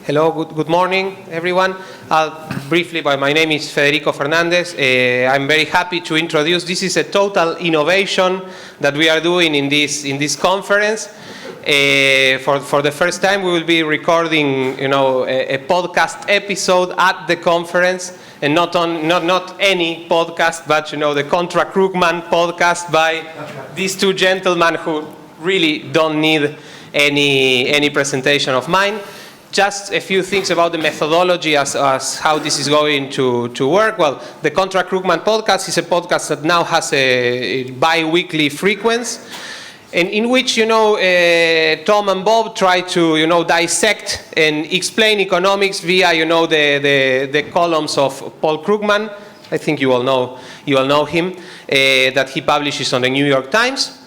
Hello, good morning, everyone. Briefly, my name is Federico Fernandez. I'm very happy to introduce. This is a total innovation that we are doing in this conference. For the first time, we will be recording, a podcast episode at the conference, and not any podcast, but the Contra Krugman podcast by these two gentlemen who really don't need any presentation of mine. Just a few things about the methodology as how this is going to work. Well, the Contra Krugman podcast is a podcast that now has a bi-weekly frequency, and in which, Tom and Bob try to, dissect and explain economics via, the columns of Paul Krugman. I think you all know him, that he publishes on the New York Times.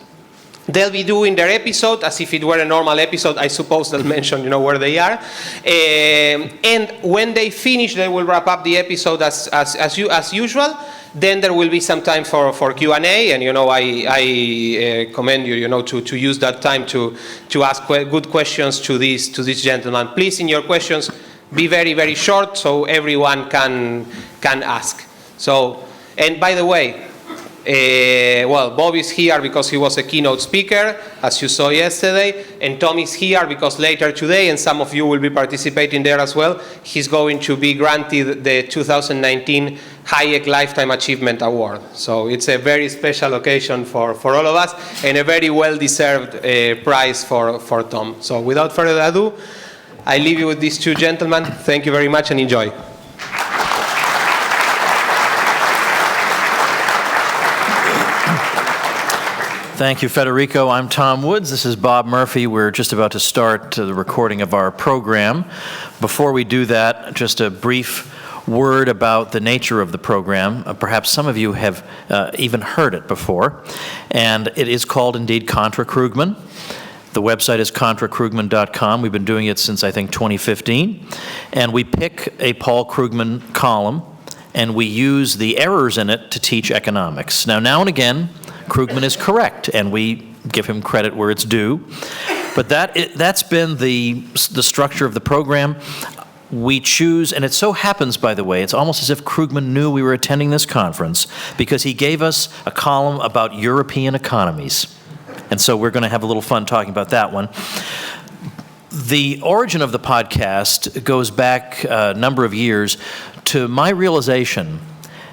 They'll be doing their episode as if it were a normal episode. I suppose they'll mention, where they are. And when they finish, they will wrap up the episode as usual. Then there will be some time for Q&A, and I commend you, to use that time to ask good questions to these gentlemen. Please, in your questions, be very, very short so everyone can ask. So, and by the way, Bob is here because he was a keynote speaker, as you saw yesterday, and Tom is here because later today, and some of you will be participating there as well, he's going to be granted the 2019 Hayek Lifetime Achievement Award. So it's a very special occasion for all of us, and a very well-deserved prize for Tom. So without further ado, I leave you with these two gentlemen. Thank you very much and enjoy. Thank you, Federico. I'm Tom Woods. This is Bob Murphy. We're just about to start the recording of our program. Before we do that, just a brief word about the nature of the program. Perhaps some of you have even heard it before. And it is called, indeed, Contra Krugman. The website is contrakrugman.com. We've been doing it since, I think, 2015. And we pick a Paul Krugman column, and we use the errors in it to teach economics. Now and again, Krugman is correct, and we give him credit where it's due. But that's been the structure of the program. We choose, and it so happens, by the way, it's almost as if Krugman knew we were attending this conference, because he gave us a column about European economies. And so we're going to have a little fun talking about that one. The origin of the podcast goes back a number of years to my realization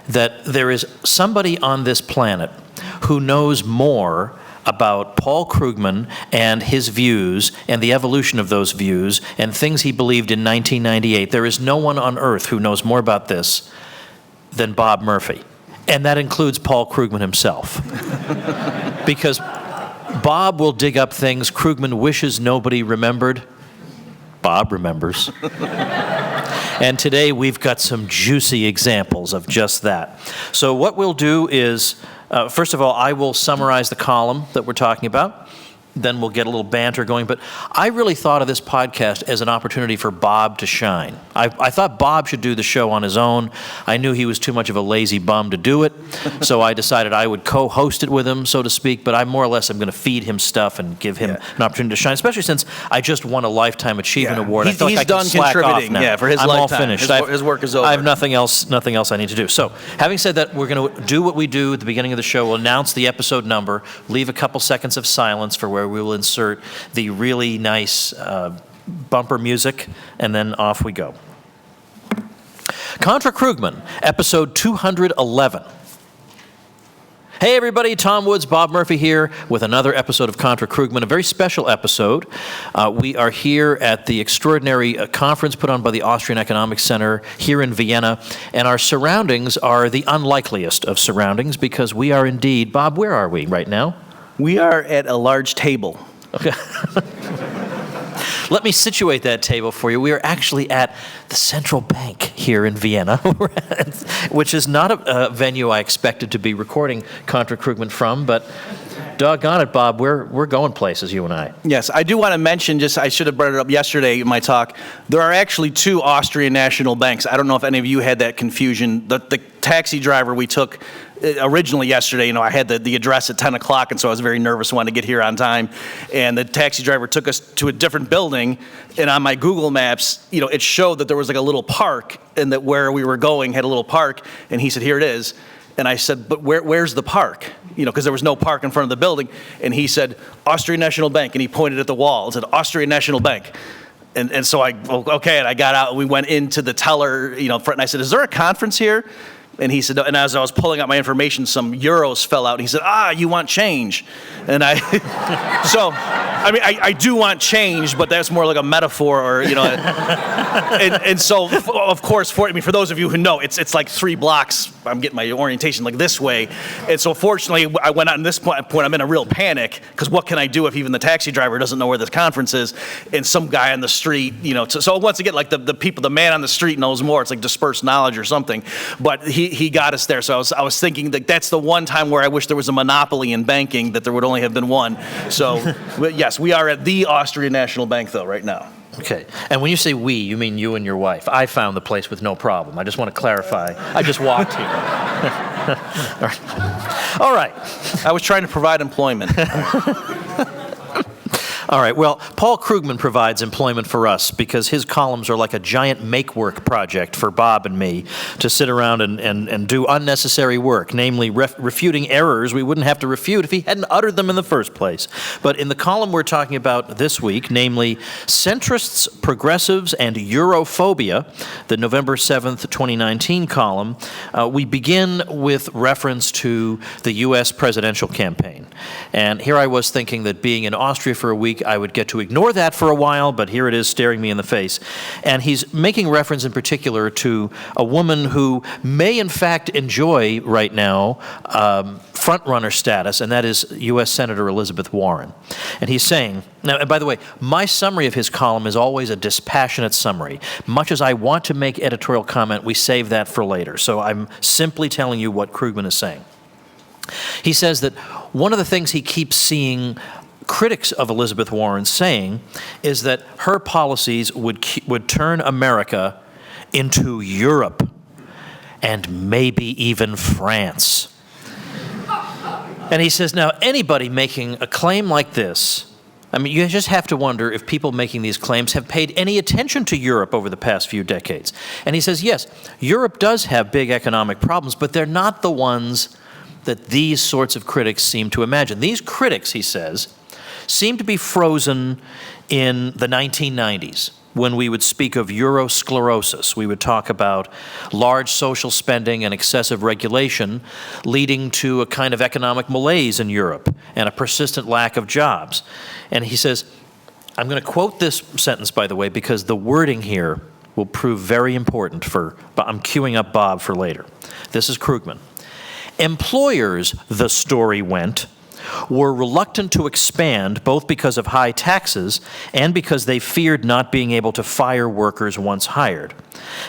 that there is somebody on this planet who knows more about Paul Krugman and his views and the evolution of those views and things he believed in 1998. There is no one on earth who knows more about this than Bob Murphy. And that includes Paul Krugman himself. Because Bob will dig up things Krugman wishes nobody remembered. Bob remembers. And today we've got some juicy examples of just that. So what we'll do is, first of all, I will summarize the column that we're talking about. Then we'll get a little banter going. But I really thought of this podcast as an opportunity for Bob to shine. I thought Bob should do the show on his own. I knew he was too much of a lazy bum to do it, so I decided I would co-host it with him, so to speak. But I more or less am going to feed him stuff and give him an opportunity to shine, especially since I just won a Lifetime Achievement Award. He's done contributing. For his I'm lifetime. all finished. His work is over. I have nothing else I need to do. So, having said that, we're going to do what we do at the beginning of the show. We'll announce the episode number, leave a couple seconds of silence for where we will insert the really nice bumper music, and then off we go. Contra Krugman, episode 211. Hey everybody, Tom Woods, Bob Murphy here with another episode of Contra Krugman, a very special episode. We are here at the extraordinary conference put on by the Austrian Economics Center here in Vienna, and our surroundings are the unlikeliest of surroundings because we are indeed, Bob, where are we right now? We are at a large table. Okay. Let me situate that table for you. We are actually at the Central Bank here in Vienna, which is not a venue I expected to be recording Contra Krugman from, but Doggone it, Bob, we're going places, you and I. Yes, I do want to mention, I should have brought it up yesterday in my talk, there are actually two Austrian national banks. I don't know if any of you had that confusion. The taxi driver we took originally yesterday, I had the address at 10 o'clock, and so I was very nervous, wanted to get here on time. And the taxi driver took us to a different building, and on my Google Maps, it showed that there was like a little park, and that where we were going had a little park, and he said, here it is. And I said, but where's the park? Because there was no park in front of the building. And he said, Austrian National Bank. And he pointed at the wall and said, Austrian National Bank. And so okay, and I got out, and we went into the teller, front, and I said, is there a conference here? And he said, and as I was pulling out my information, some euros fell out. And he said, you want change? And I do want change, but that's more like a metaphor, or, and so, of course, for those of you who know, it's like 3 blocks. I'm getting my orientation like this way. And so, fortunately, I went out, and this point, I'm in a real panic, because what can I do if even the taxi driver doesn't know where this conference is? And some guy on the street, so once again, like the man on the street knows more. It's like dispersed knowledge or something. But he got us there. So I was thinking that that's the one time where I wish there was a monopoly in banking, that there would only have been one. So, yes, we are at the Austrian National Bank, though, right now. Okay. And when you say we, you mean you and your wife. I found the place with no problem. I just want to clarify. I just walked here. All right. I was trying to provide employment. All right, well, Paul Krugman provides employment for us because his columns are like a giant make-work project for Bob and me to sit around and do unnecessary work, namely refuting errors we wouldn't have to refute if he hadn't uttered them in the first place. But in the column we're talking about this week, namely Centrists, Progressives, and Europhobia, the November 7th, 2019 column, we begin with reference to the U.S. presidential campaign. And here I was thinking that being in Austria for a week, I would get to ignore that for a while, but here it is staring me in the face. And he's making reference in particular to a woman who may in fact enjoy right now front-runner status, and that is U.S. Senator Elizabeth Warren. And he's saying, now, and by the way, my summary of his column is always a dispassionate summary. Much as I want to make editorial comment, we save that for later. So I'm simply telling you what Krugman is saying. He says that one of the things he keeps seeing critics of Elizabeth Warren saying is that her policies would turn America into Europe and maybe even France. And he says, now, anybody making a claim like this, I mean, you just have to wonder if people making these claims have paid any attention to Europe over the past few decades. And he says, yes, Europe does have big economic problems, but they're not the ones that these sorts of critics seem to imagine. These critics, he says, seem to be frozen in the 1990s when we would speak of Eurosclerosis. We would talk about large social spending and excessive regulation leading to a kind of economic malaise in Europe and a persistent lack of jobs. And he says, I'm going to quote this sentence, by the way, because the wording here will prove very important I'm queuing up Bob for later. This is Krugman. Employers, the story went, were reluctant to expand both because of high taxes and because they feared not being able to fire workers once hired.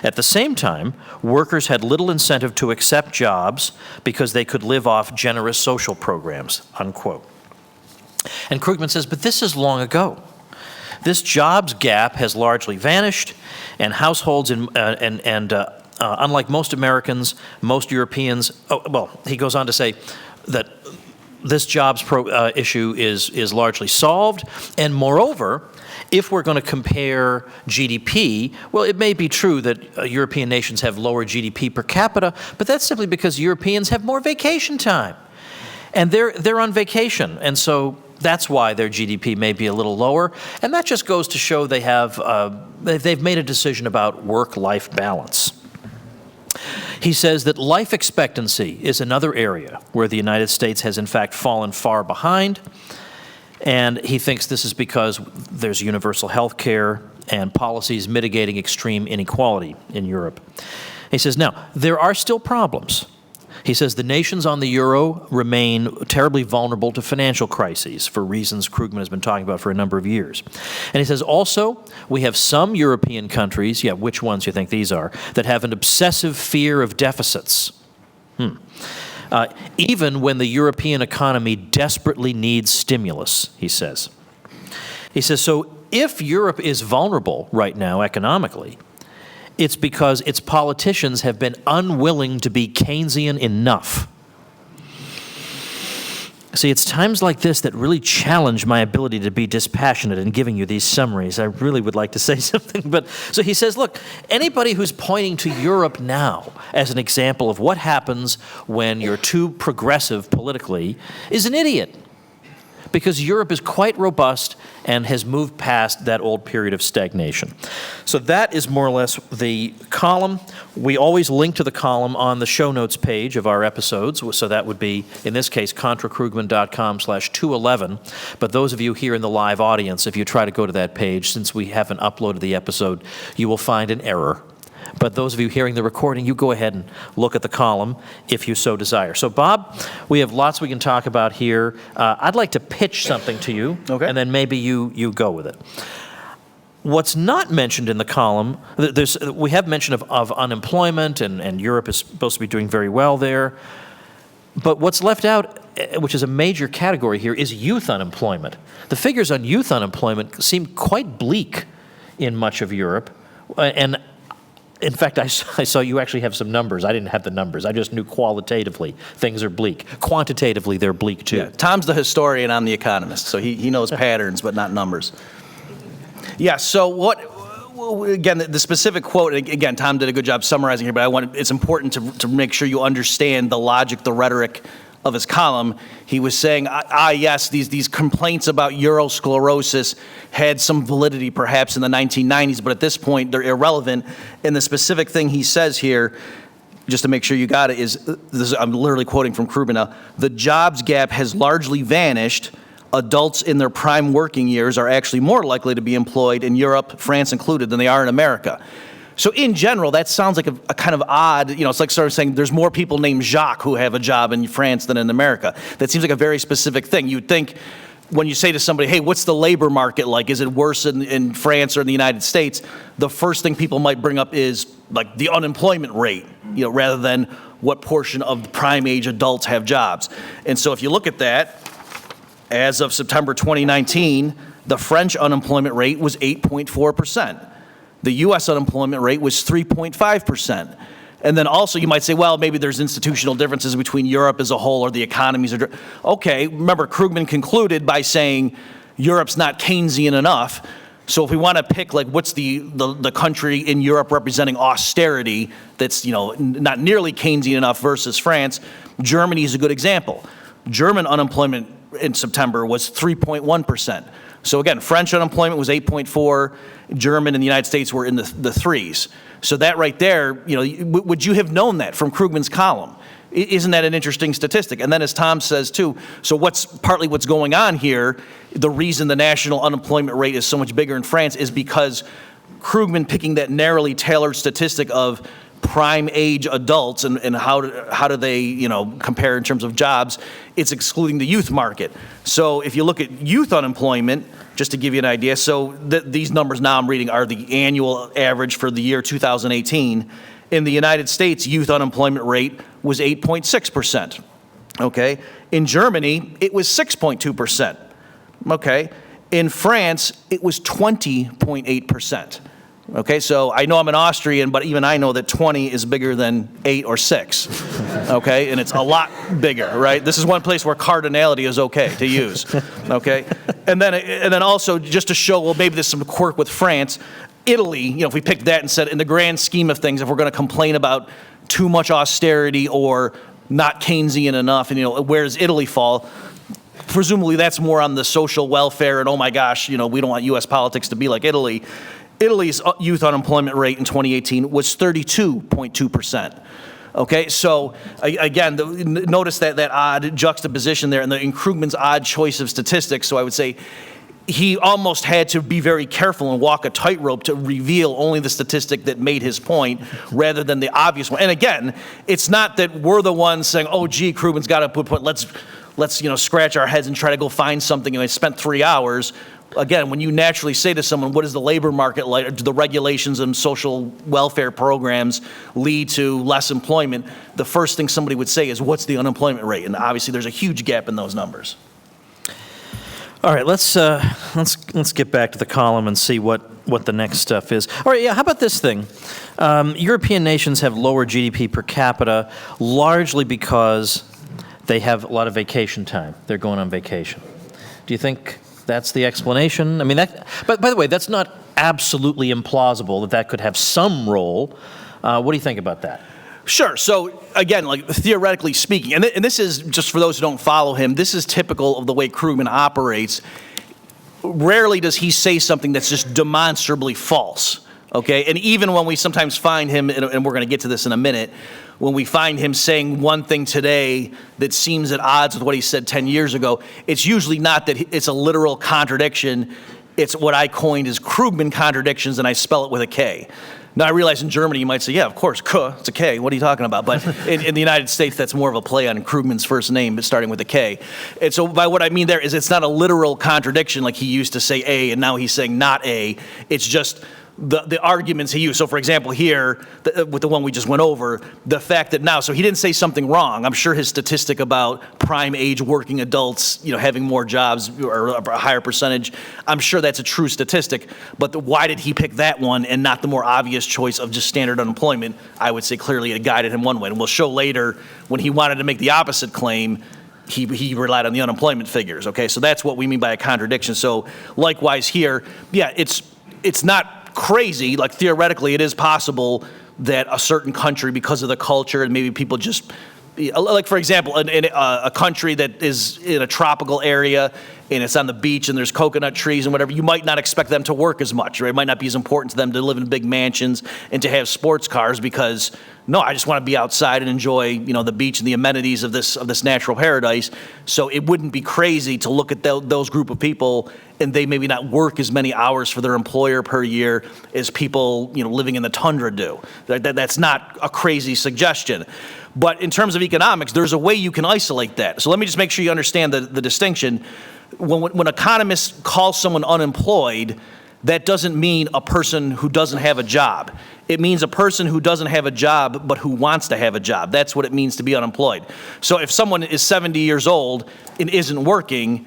At the same time, workers had little incentive to accept jobs because they could live off generous social programs, unquote. And Krugman says, but this is long ago. This jobs gap has largely vanished, and households unlike most Americans, most Europeans, he goes on to say that this jobs issue is largely solved, and moreover, if we're going to compare GDP, well, it may be true that European nations have lower GDP per capita, but that's simply because Europeans have more vacation time, and they're on vacation, and so that's why their GDP may be a little lower, and that just goes to show they've made a decision about work-life balance. He says that life expectancy is another area where the United States has in fact fallen far behind, and he thinks this is because there's universal health care and policies mitigating extreme inequality in Europe. He says, now, there are still problems. He says the nations on the euro remain terribly vulnerable to financial crises for reasons Krugman has been talking about for a number of years. And he says also we have some European countries, which ones do you think these are, that have an obsessive fear of deficits. even when the European economy desperately needs stimulus, he says. He says, so if Europe is vulnerable right now economically, it's because its politicians have been unwilling to be Keynesian enough. See, it's times like this that really challenge my ability to be dispassionate in giving you these summaries. I really would like to say something, but so he says, look, anybody who's pointing to Europe now as an example of what happens when you're too progressive politically is an idiot. Because Europe is quite robust and has moved past that old period of stagnation. So that is more or less the column. We always link to the column on the show notes page of our episodes. So that would be, in this case, contrakrugman.com/211. But those of you here in the live audience, if you try to go to that page, since we haven't uploaded the episode, you will find an error. But those of you hearing the recording, you go ahead and look at the column if you so desire. So, Bob, we have lots we can talk about here. I'd like to pitch something to you, Okay. and then maybe you go with it. What's not mentioned in the column, we have mention of unemployment, and Europe is supposed to be doing very well there. But what's left out, which is a major category here, is youth unemployment. The figures on youth unemployment seem quite bleak in much of Europe, and in fact, I saw you actually have some numbers. I didn't have the numbers. I just knew qualitatively things are bleak. Quantitatively, they're bleak too. Yeah, Tom's the historian, I'm the economist, so he knows patterns but not numbers. Yeah, so again, the specific quote, and again, Tom did a good job summarizing here, but it's important to make sure you understand the logic, the rhetoric of his column. He was saying, yes, these complaints about eurosclerosis had some validity perhaps in the 1990s, but at this point they're irrelevant. And the specific thing he says here, just to make sure you got it, I'm literally quoting from Krugman now, the jobs gap has largely vanished. Adults in their prime working years are actually more likely to be employed in Europe, France included, than they are in America. So in general, that sounds like a kind of odd, it's like sort of saying there's more people named Jacques who have a job in France than in America. That seems like a very specific thing. You'd think when you say to somebody, hey, what's the labor market like? Is it worse in France or in the United States? The first thing people might bring up is like the unemployment rate, rather than what portion of the prime age adults have jobs. And so if you look at that, as of September 2019, the French unemployment rate was 8.4%. The U.S. unemployment rate was 3.5%. And then also you might say, well, maybe there's institutional differences between Europe as a whole or the economies are. Okay, remember Krugman concluded by saying Europe's not Keynesian enough. So if we want to pick like what's the country in Europe representing austerity that's not nearly Keynesian enough versus France, Germany is a good example. German unemployment in September was 3.1%. So again, French unemployment was 8.4. German and the United States were in the threes. So that right there, would you have known that from Krugman's column? Isn't that an interesting statistic? And then as Tom says too, so what's going on here, the reason the national unemployment rate is so much bigger in France is because Krugman picking that narrowly tailored statistic of prime age adults and how do they compare in terms of jobs, it's excluding the youth market. So if you look at youth unemployment, just to give you an idea, so these numbers now I'm reading are the annual average for the year 2018. In the United States, youth unemployment rate was 8.6%. Okay? In Germany, it was 6.2%. Okay? In France, it was 20.8%. Okay, so I know I'm an Austrian, but even I know that 20 is bigger than 8 or 6, okay? And it's a lot bigger, right? This is one place where cardinality is okay to use, okay? And then also, just to show, well, maybe there's some quirk with France, Italy, if we picked that and said, in the grand scheme of things, if we're going to complain about too much austerity or not Keynesian enough, and, where does Italy fall? Presumably that's more on the social welfare and, oh my gosh, we don't want U.S. politics to be like Italy. Italy's youth unemployment rate in 2018 was 32.2%. Okay, so again, notice that odd juxtaposition there, and in Krugman's odd choice of statistics. So I would say he almost had to be very careful and walk a tightrope to reveal only the statistic that made his point, rather than the obvious one. And again, it's not that we're the ones saying, "Oh, gee, Krugman's got to put point." Let's scratch our heads and try to go find something. And I spent 3 hours. again, when you naturally say to someone, what is the labor market like? Do the regulations and social welfare programs lead to less employment? The first thing somebody would say is, what's the unemployment rate? And obviously, there's a huge gap in those numbers. All right, let's get back to the column and see what the next stuff is. All right, yeah, how about this thing? European nations have lower GDP per capita largely because they have a lot of vacation time. They're going on vacation. Do you think that's the explanation? I mean, but by the way, that's not absolutely implausible that could have some role. What do you think about that? Sure. So again, like theoretically speaking, and this is just for those who don't follow him, this is typical of the way Krugman operates. Rarely does he say something that's just demonstrably false. Okay, and even when we sometimes find him, and we're going to get to this in a minute, when we find him saying one thing today that seems at odds with what he said 10 years ago, it's usually not that it's a literal contradiction. It's what I coined as Krugman contradictions, and I spell it with a K. Now, I realize in Germany you might say, yeah, of course, K, it's a K. What are you talking about? But in the United States, that's more of a play on Krugman's first name, but starting with a K. And so by what I mean there is it's not a literal contradiction like he used to say A, and now he's saying not A. It's just the arguments he used. So, for example, here, with the one we just went over, the fact that now, so he didn't say something wrong. I'm sure his statistic about prime age working adults, having more jobs or a higher percentage, I'm sure that's a true statistic. But why did he pick that one and not the more obvious choice of just standard unemployment? I would say clearly it guided him one way. And we'll show later when he wanted to make the opposite claim, he relied on the unemployment figures. Okay, so that's what we mean by a contradiction. So likewise here, yeah, it's not crazy. Like theoretically, it is possible that a certain country, because of the culture, and maybe people just, like for example, a country that is in a tropical area and it's on the beach and there's coconut trees and whatever, you might not expect them to work as much, right? It might not be as important to them to live in big mansions and to have sports cars because, no, I just want to be outside and enjoy, the beach and the amenities of this natural paradise. So it wouldn't be crazy to look at those group of people and they maybe not work as many hours for their employer per year as people, living in the tundra do. That's not a crazy suggestion. But in terms of economics, there's a way you can isolate that. So let me just make sure you understand the distinction. When economists call someone unemployed, that doesn't mean a person who doesn't have a job. It means a person who doesn't have a job but who wants to have a job. That's what it means to be unemployed. So if someone is 70 years old and isn't working,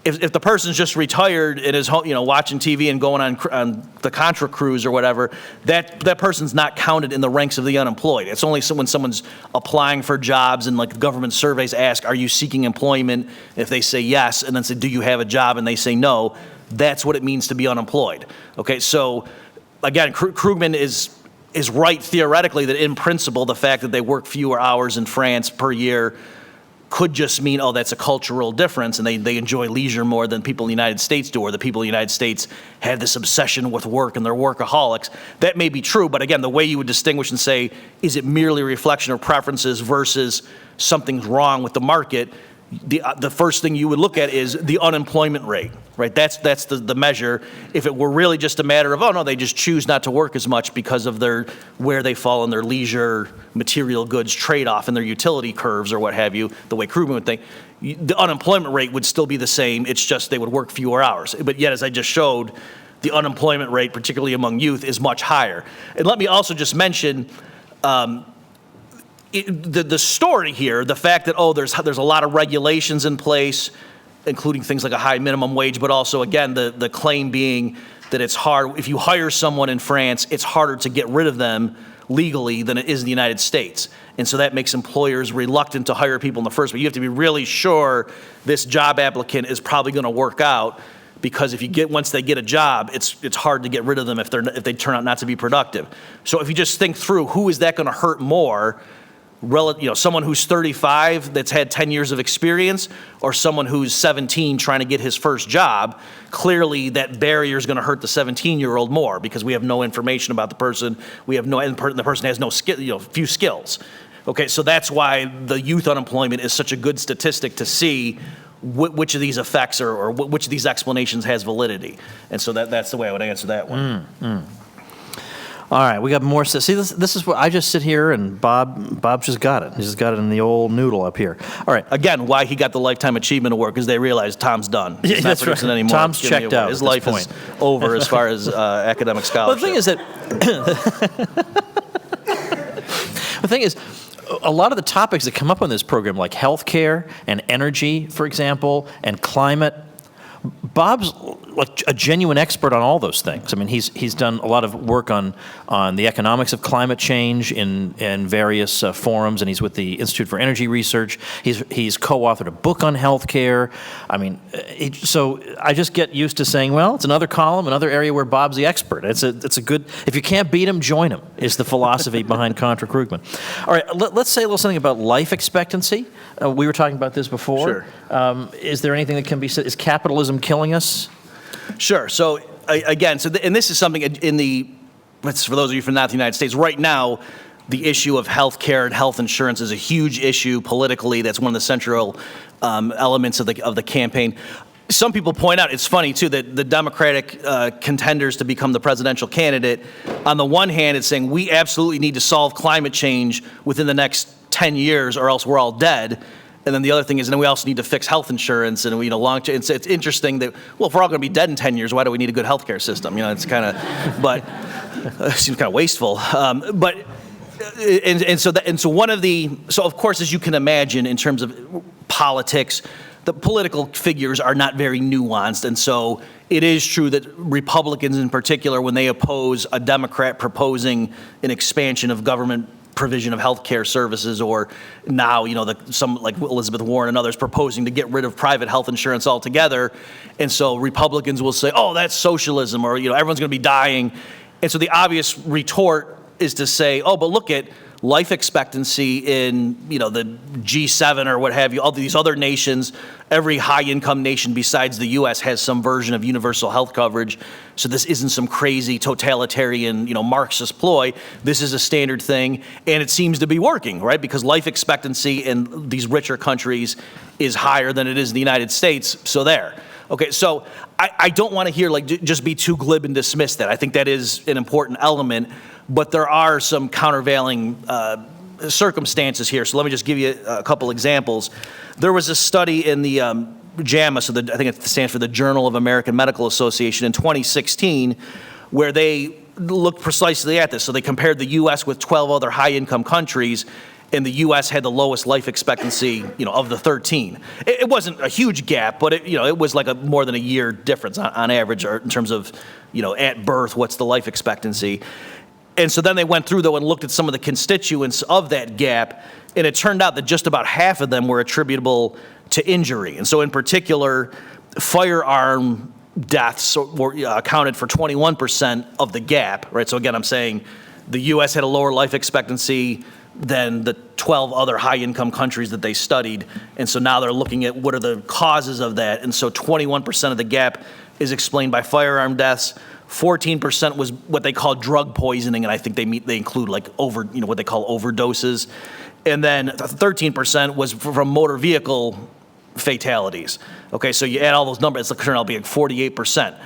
if the person's just retired and is watching TV and going on the Contra cruise or whatever, that person's not counted in the ranks of the unemployed. It's only when someone's applying for jobs and like government surveys ask, are you seeking employment? If they say yes, and then say, do you have a job? And they say no, that's what it means to be unemployed. Okay, so again, Krugman is right theoretically that in principle, the fact that they work fewer hours in France per year could just mean, oh, that's a cultural difference, and they enjoy leisure more than people in the United States do, or the people in the United States have this obsession with work and they're workaholics. That may be true, but again, the way you would distinguish and say, is it merely a reflection of preferences versus something's wrong with the market, the first thing you would look at is the unemployment rate, right? That's the measure. If it were really just a matter of, oh no, they just choose not to work as much because of where they fall in their leisure material goods trade-off and their utility curves or what have you, the way Krugman would think, the unemployment rate would still be the same. It's just they would work fewer hours. But yet, as I just showed, the unemployment rate, particularly among youth, is much higher. And let me also just mention, the story here, the fact that, there's a lot of regulations in place, including things like a high minimum wage, but also, again, the claim being that it's hard, if you hire someone in France, it's harder to get rid of them legally than it is in the United States. And so that makes employers reluctant to hire people in the first place. You have to be really sure this job applicant is probably going to work out, because once they get a job, it's hard to get rid of them if they turn out not to be productive. So if you just think through, who is that going to hurt more? Someone who's 35 that's had 10 years of experience, or someone who's 17 trying to get his first job, clearly that barrier is going to hurt the 17-year-old more because we have no information about the person. And the person has no skill, few skills. Okay, so that's why the youth unemployment is such a good statistic to see which of these effects or which of these explanations has validity. And so that's the way I would answer that one. All right, we got more. See, this is what I just sit here and Bob just got it. He just got it in the old noodle up here. All right. Again, why he got the Lifetime Achievement Award, because they realized Tom's done. He's not That's producing right. anymore. Tom's Give me checked a- out His at life this is point. over as far as academic Well, scholarship. the thing is that the thing is, a lot of the topics that come up on this program, like healthcare and energy, for example, and climate, Bob's like a genuine expert on all those things. I mean, he's done a lot of work on the economics of climate change in various forums, and he's with the Institute for Energy Research. He's co-authored a book on healthcare. I mean, so I just get used to saying, well, it's another column, another area where Bob's the expert. It's a good. If you can't beat him, join him. Is the philosophy behind Contra Krugman. All right, let's say a little something about life expectancy. We were talking about this before. Sure. Is there anything that can be said? Is capitalism killing us? Sure. So again, and this is something for those of you from not the United States, right now, the issue of health care and health insurance is a huge issue politically. That's one of the central elements of the campaign. Some people point out, it's funny too, that the Democratic contenders to become the presidential candidate, on the one hand, it's saying we absolutely need to solve climate change within the next 10 years or else we're all dead. And then the other thing is, and then we also need to fix health insurance and it's interesting that, well, if we're all going to be dead in 10 years, why do we need a good healthcare system? It's kind of, but it seems kind of wasteful. So of course, as you can imagine, in terms of politics, the political figures are not very nuanced. And so it is true that Republicans in particular, when they oppose a Democrat proposing an expansion of government provision of health care services, or now, some like Elizabeth Warren and others proposing to get rid of private health insurance altogether. And so Republicans will say, oh, that's socialism, or, everyone's going to be dying. And so the obvious retort is to say, oh, but look at life expectancy in, the G7 or what have you, all these other nations. Every high-income nation besides the U.S. has some version of universal health coverage. So this isn't some crazy totalitarian, Marxist ploy. This is a standard thing, and it seems to be working, right? Because life expectancy in these richer countries is higher than it is in the United States. So there. Okay, so I don't want to hear just be too glib and dismiss that. I think that is an important element, but there are some countervailing circumstances here. So let me just give you a couple examples. There was a study in the JAMA, so I think it stands for the Journal of American Medical Association, in 2016, where they looked precisely at this. So they compared the U.S. with 12 other high-income countries, and the U.S. had the lowest life expectancy, of the 13. It wasn't a huge gap, but it was like more than a year difference on average, or in terms of, at birth, what's the life expectancy. And so then they went through, though, and looked at some of the constituents of that gap, and it turned out that just about half of them were attributable to injury. And so in particular, firearm deaths accounted for 21% of the gap, right? So again, I'm saying the U.S. had a lower life expectancy than the 12 other high-income countries that they studied. And so now they're looking at what are the causes of that. And so 21% of the gap is explained by firearm deaths. 14% was what they call drug poisoning, and I think they include what they call overdoses. And then 13% was from motor vehicle fatalities. Okay, so you add all those numbers, it's turned out to be 48%.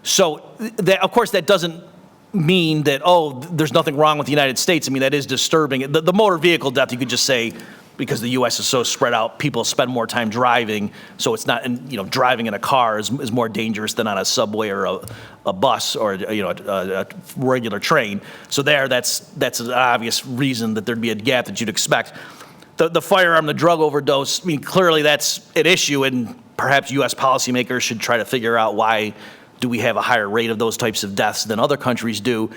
So that, of course, that doesn't mean that, there's nothing wrong with the United States. I mean, that is disturbing. The motor vehicle death, you could just say, because the U.S. is so spread out, people spend more time driving, so it's not, driving in a car is more dangerous than on a subway or a bus or a regular train. So that's an obvious reason that there'd be a gap that you'd expect. The firearm, the drug overdose, I mean, clearly that's an issue, and perhaps U.S. policymakers should try to figure out why do we have a higher rate of those types of deaths than other countries do.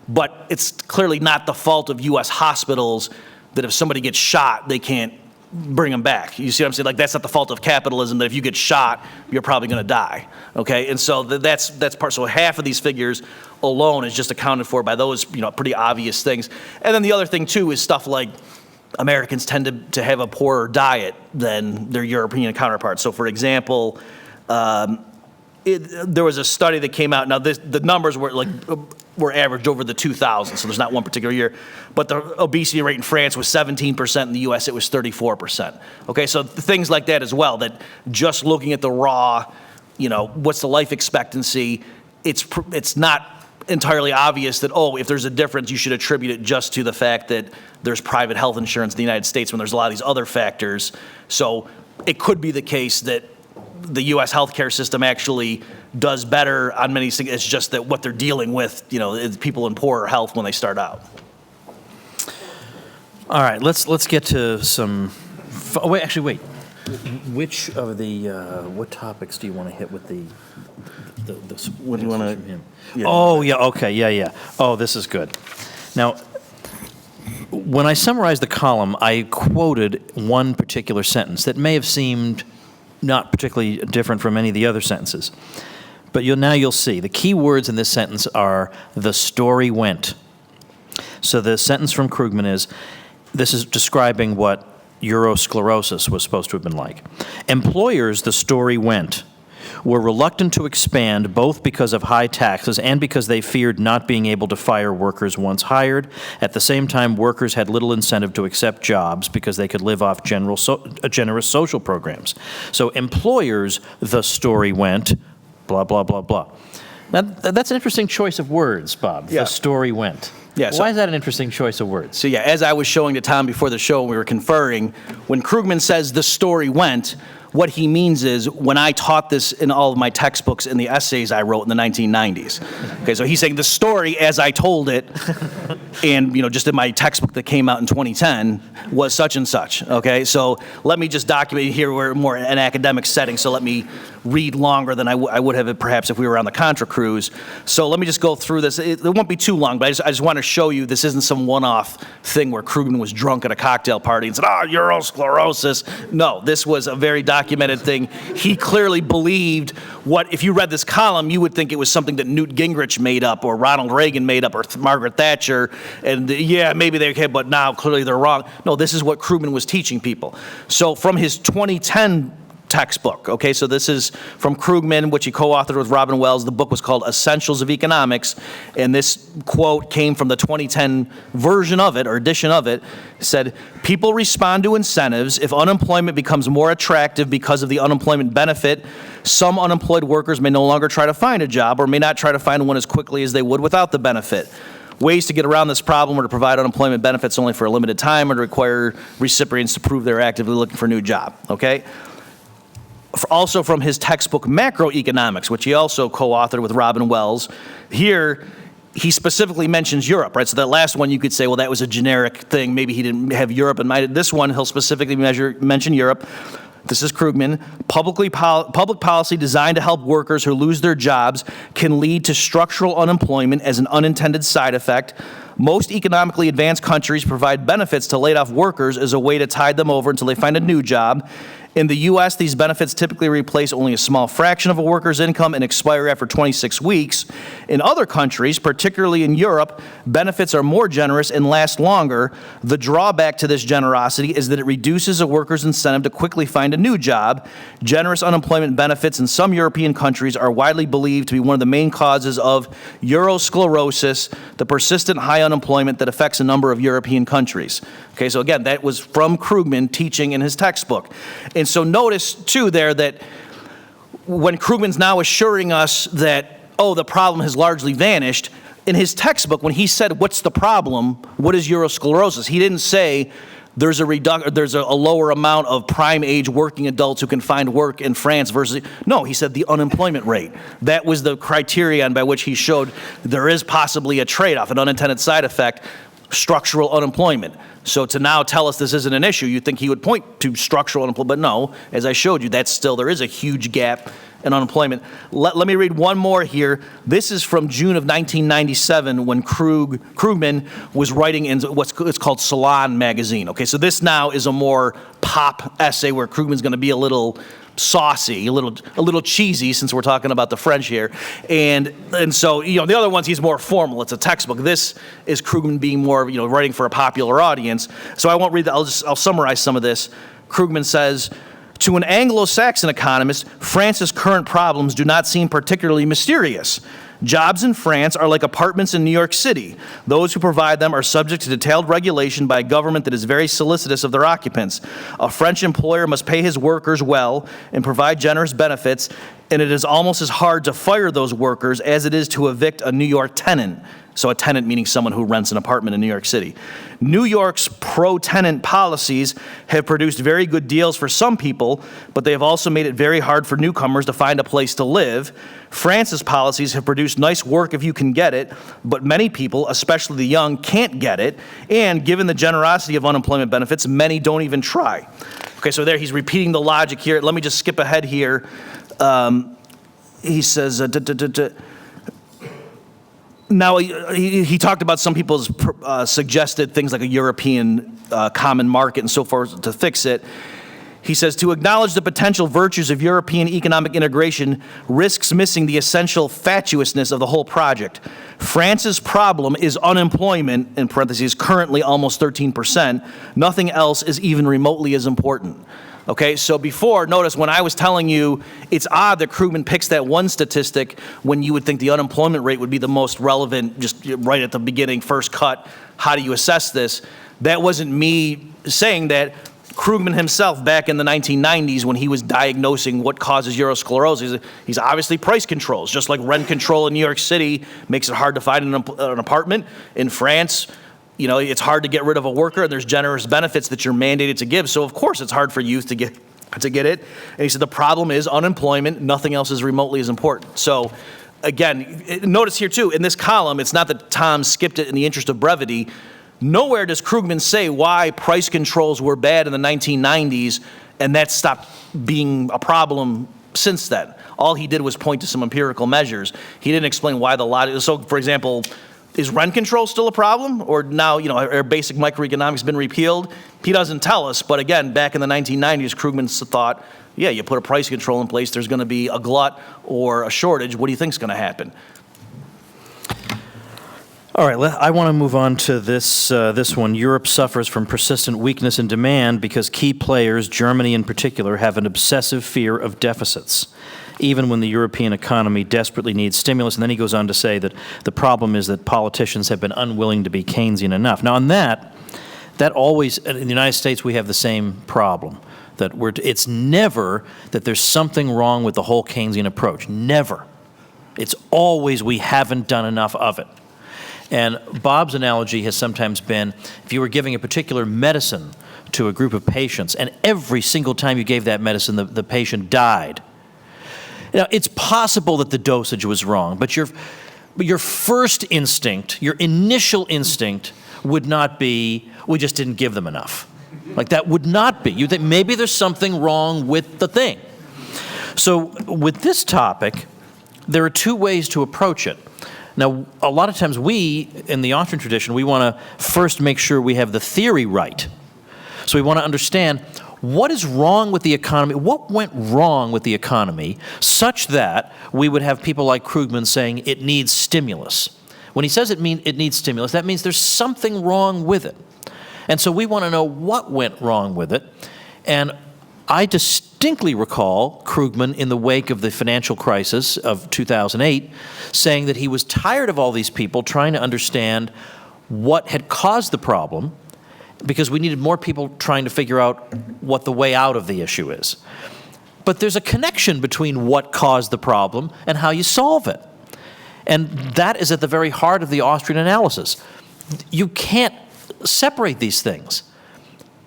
But it's clearly not the fault of U.S. hospitals that if somebody gets shot, they can't bring them back. You see what I'm saying? That's not the fault of capitalism, that if you get shot, you're probably going to die. Okay? And so that's part. So half of these figures alone is just accounted for by those, pretty obvious things. And then the other thing, too, is stuff like Americans tend to have a poorer diet than their European counterparts. So, for example, there was a study that came out. Now, the numbers were averaged over the 2000s, so there's not one particular year. But the obesity rate in France was 17%. In the U.S., it was 34%. Okay, so things like that as well, that just looking at the raw, what's the life expectancy, it's not entirely obvious that, oh, if there's a difference, you should attribute it just to the fact that there's private health insurance in the United States when there's a lot of these other factors. So it could be the case that the U.S. healthcare system actually does better on many things. It's just that what they're dealing with, is people in poorer health when they start out. All right, let's get to some. Wait. Which of the what topics do you want to hit with the What do you want to? from him? Yeah. Oh yeah, okay, yeah. Oh, this is good. Now, when I summarized the column, I quoted one particular sentence that may have seemed not particularly different from any of the other sentences, but you'll see the key words in this sentence are "the story went." So the sentence from Krugman is, this is describing what eurosclerosis was supposed to have been like. Employers, the story went, were reluctant to expand both because of high taxes and because they feared not being able to fire workers once hired. At the same time, workers had little incentive to accept jobs because they could live off generous social programs. So employers, the story went, blah, blah, blah, blah. Now, that's an interesting choice of words, Bob. Yeah. The story went. Yeah, so- Why is that an interesting choice of words? So yeah, as I was showing to Tom before the show when we were conferring, when Krugman says the story went, what he means is when I taught this in all of my textbooks and the essays I wrote in the 1990s. Okay, so he's saying the story as I told it, and just in my textbook that came out in 2010 was such and such. Okay, so let me just document here. We're more an academic setting, so let me read longer than I would have perhaps if we were on the Contra cruise. So let me just go through this. It won't be too long, but I just want to show you this isn't some one-off thing where Krugman was drunk at a cocktail party and said, eurosclerosis. No, this was a very documented thing. He clearly believed if you read this column, you would think it was something that Newt Gingrich made up or Ronald Reagan made up or Margaret Thatcher, and maybe they can, but now clearly they're wrong. No, this is what Krugman was teaching people. So from his 2010 textbook. Okay, so this is from Krugman, which he co-authored with Robin Wells. The book was called Essentials of Economics, and this quote came from the 2010 version of it, or edition of it. It said, people respond to incentives. If unemployment becomes more attractive because of the unemployment benefit, some unemployed workers may no longer try to find a job or may not try to find one as quickly as they would without the benefit. Ways to get around this problem are to provide unemployment benefits only for a limited time or to require recipients to prove they're actively looking for a new job, okay? Also from his textbook Macroeconomics, which he also co-authored with Robin Wells, here he specifically mentions Europe, right? So that last one you could say, well, that was a generic thing. Maybe he didn't have Europe in mind. This one, he'll specifically mention Europe. This is Krugman. Public policy designed to help workers who lose their jobs can lead to structural unemployment as an unintended side effect. Most economically advanced countries provide benefits to laid-off workers as a way to tide them over until they find a new job. In the U.S., these benefits typically replace only a small fraction of a worker's income and expire after 26 weeks. In other countries, particularly in Europe, benefits are more generous and last longer. The drawback to this generosity is that it reduces a worker's incentive to quickly find a new job. Generous unemployment benefits in some European countries are widely believed to be one of the main causes of eurosclerosis, the persistent high unemployment that affects a number of European countries. Okay, so again, that was from Krugman teaching in his textbook. And so notice, too, there that when Krugman's now assuring us that, the problem has largely vanished, in his textbook, when he said, what's the problem, what is eurosclerosis, he didn't say there's a lower amount of prime age working adults who can find work in France versus, no, he said the unemployment rate. That was the criterion by which he showed there is possibly a trade-off, an unintended side effect, structural unemployment. So to now tell us this isn't an issue, you'd think he would point to structural unemployment, but no, as I showed you, there is a huge gap in unemployment. Let me read one more here. This is from June of 1997 when Krugman was writing in it's called Salon magazine. Okay, so this now is a more pop essay where Krugman's going to be a little saucy, a little cheesy, since we're talking about the French here, and so the other ones he's more formal. It's a textbook. This is Krugman being more writing for a popular audience. So I won't read that. I'll summarize some of this. Krugman says, to an Anglo-Saxon economist, France's current problems do not seem particularly mysterious. Jobs in France are like apartments in New York City. Those who provide them are subject to detailed regulation by a government that is very solicitous of their occupants. A French employer must pay his workers well and provide generous benefits, and it is almost as hard to fire those workers as it is to evict a New York tenant. So a tenant meaning someone who rents an apartment in New York City. New York's pro-tenant policies have produced very good deals for some people, but they have also made it very hard for newcomers to find a place to live. France's policies have produced nice work if you can get it, but many people, especially the young, can't get it. And given the generosity of unemployment benefits, many don't even try. Okay, so there he's repeating the logic here. Let me just skip ahead here. He says, now, he talked about some people's suggested things like a European common market and so forth to fix it. He says, to acknowledge the potential virtues of European economic integration risks missing the essential fatuousness of the whole project. France's problem is unemployment, in parentheses, currently almost 13%. Nothing else is even remotely as important. Okay, so before, notice when I was telling you it's odd that Krugman picks that one statistic when you would think the unemployment rate would be the most relevant, just right at the beginning, first cut, how do you assess this? That wasn't me saying that. Krugman himself, back in the 1990s, when he was diagnosing what causes eurosclerosis, he's obviously price controls, just like rent control in New York City makes it hard to find an apartment. In France, you know, it's hard to get rid of a worker, and there's generous benefits that you're mandated to give. So of course it''s hard for youth to get it. And he said the problem is unemployment. Nothing else is remotely as important. So again, notice here too, in this column, it's not that Tom skipped it in the interest of brevity. Nowhere does Krugman say why price controls were bad in the 1990s and that stopped being a problem since then. All he did was point to some empirical measures. He didn't explain why the logic. So, for example, is rent control still a problem? Or now, you know, our basic microeconomics been repealed? He doesn't tell us. But again, back in the 1990s, Krugman thought, yeah, you put a price control in place, there's going to be a glut or a shortage. What do you think is going to happen? All right, I want to move on to this one. Europe suffers from persistent weakness in demand because key players, Germany in particular, have an obsessive fear of deficits, even when the European economy desperately needs stimulus. And then he goes on to say that the problem is that politicians have been unwilling to be Keynesian enough. Now, on that always, in the United States, we have the same problem. That it's never that there's something wrong with the whole Keynesian approach. Never. It's always we haven't done enough of it. And Bob's analogy has sometimes been, if you were giving a particular medicine to a group of patients, and every single time you gave that medicine, the patient died. Now, it's possible that the dosage was wrong, but your first instinct, your initial instinct would not be, we just didn't give them enough. Like, that would not be. You think maybe there's something wrong with the thing. So with this topic, there are two ways to approach it. Now, a lot of times we, in the Austrian tradition, we want to first make sure we have the theory right. So we want to understand what is wrong with the economy, what went wrong with the economy, such that we would have people like Krugman saying it needs stimulus. When he says it needs stimulus, that means there's something wrong with it. And so we want to know what went wrong with it. And I distinctly recall Krugman, in the wake of the financial crisis of 2008, saying that he was tired of all these people trying to understand what had caused the problem, because we needed more people trying to figure out what the way out of the issue is. But there's a connection between what caused the problem and how you solve it. And that is at the very heart of the Austrian analysis. You can't separate these things.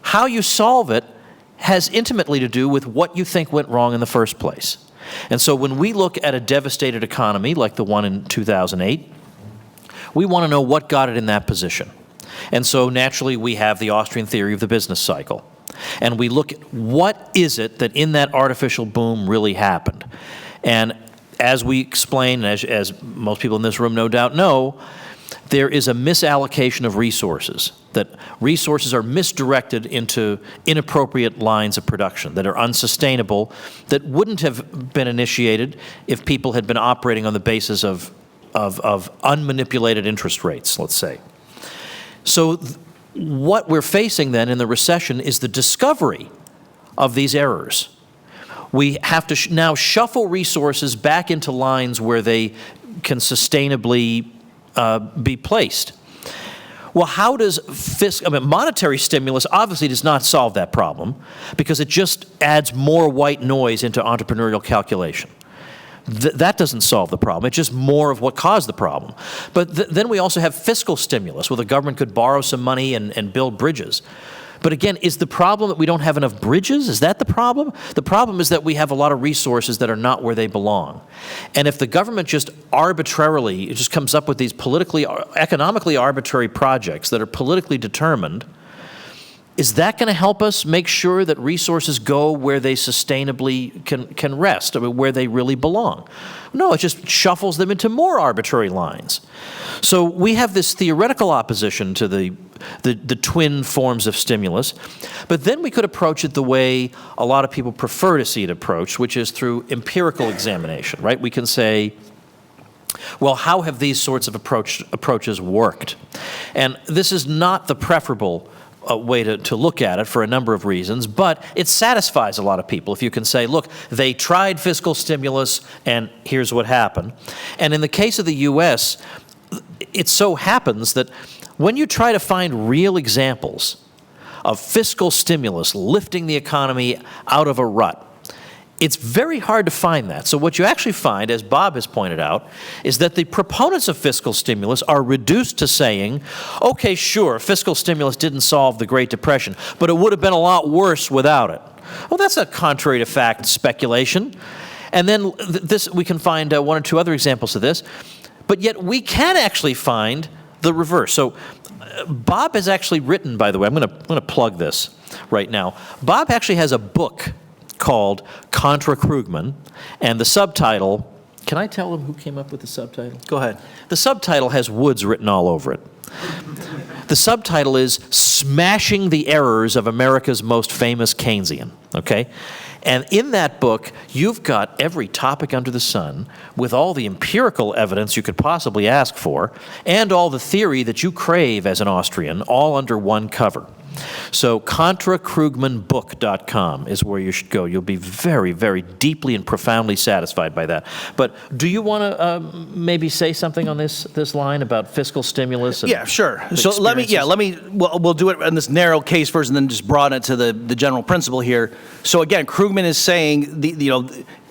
How you solve it has intimately to do with what you think went wrong in the first place. And so when we look at a devastated economy like the one in 2008, we want to know what got it in that position. And so naturally we have the Austrian theory of the business cycle. And we look at what is it that in that artificial boom really happened. And as we explain, as most people in this room no doubt know, there is a misallocation of resources, that resources are misdirected into inappropriate lines of production that are unsustainable, that wouldn't have been initiated if people had been operating on the basis of unmanipulated interest rates, let's say. So what we're facing then in the recession is the discovery of these errors. We have to now shuffle resources back into lines where they can sustainably be placed. Well, how does monetary stimulus obviously does not solve that problem, because it just adds more white noise into entrepreneurial calculation. That doesn't solve the problem. It's just more of what caused the problem. But then we also have fiscal stimulus, where the government could borrow some money and build bridges. But again, is the problem that we don't have enough bridges? Is that the problem? The problem is that we have a lot of resources that are not where they belong. And if the government just arbitrarily, it just comes up with these economically arbitrary projects that are politically determined, is that going to help us make sure that resources go where they sustainably can rest, I mean, where they really belong? No, it just shuffles them into more arbitrary lines. So we have this theoretical opposition to the twin forms of stimulus, but then we could approach it the way a lot of people prefer to see it approached, which is through empirical examination, right? We can say, well, how have these sorts of approaches worked? And this is not the preferable way to look at it for a number of reasons, but it satisfies a lot of people if you can say, look, they tried fiscal stimulus and here's what happened. And in the case of the U.S., it so happens that when you try to find real examples of fiscal stimulus lifting the economy out of a rut, it's very hard to find that. So what you actually find, as Bob has pointed out, is that the proponents of fiscal stimulus are reduced to saying, okay, sure, fiscal stimulus didn't solve the Great Depression, but it would have been a lot worse without it. Well, that's a contrary to fact speculation. And then we can find one or two other examples of this, but yet we can actually find the reverse. So Bob has actually written, by the way, I'm going to plug this right now. Bob actually has a book called Contra Krugman, and the subtitle, can I tell them who came up with the subtitle? Go ahead. The subtitle has Woods written all over it. The subtitle is Smashing the Errors of America's Most Famous Keynesian, okay? And in that book, you've got every topic under the sun with all the empirical evidence you could possibly ask for and all the theory that you crave as an Austrian, all under one cover. So ContraKrugmanBook.com is where you should go. You'll be very, very deeply and profoundly satisfied by that. But do you want to maybe say something on this line about fiscal stimulus? And yeah, sure. So we'll do it in this narrow case first, and then just broaden it to the general principle here. So again, Krugman is saying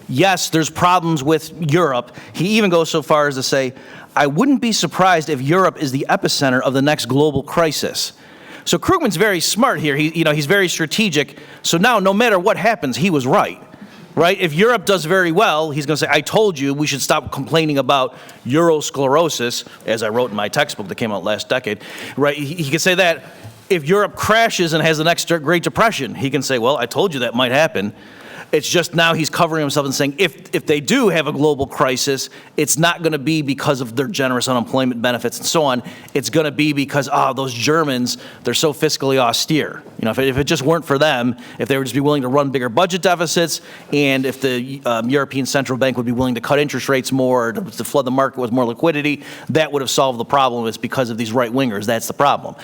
yes, there's problems with Europe. He even goes so far as to say, I wouldn't be surprised if Europe is the epicenter of the next global crisis. So Krugman's very smart here. He's very strategic. So now, no matter what happens, he was right. If Europe does very well, he's going to say, I told you we should stop complaining about eurosclerosis, as I wrote in my textbook that came out last decade. He can say that. If Europe crashes and has the next Great Depression, he can say, well, I told you that might happen. It's just now he's covering himself and saying if they do have a global crisis, it's not going to be because of their generous unemployment benefits and so on. It's going to be because, those Germans, they're so fiscally austere. If it just weren't for them, if they would just be willing to run bigger budget deficits, and if the European Central Bank would be willing to cut interest rates more, to flood the market with more liquidity, that would have solved the problem. It's because of these right-wingers. That's the problem.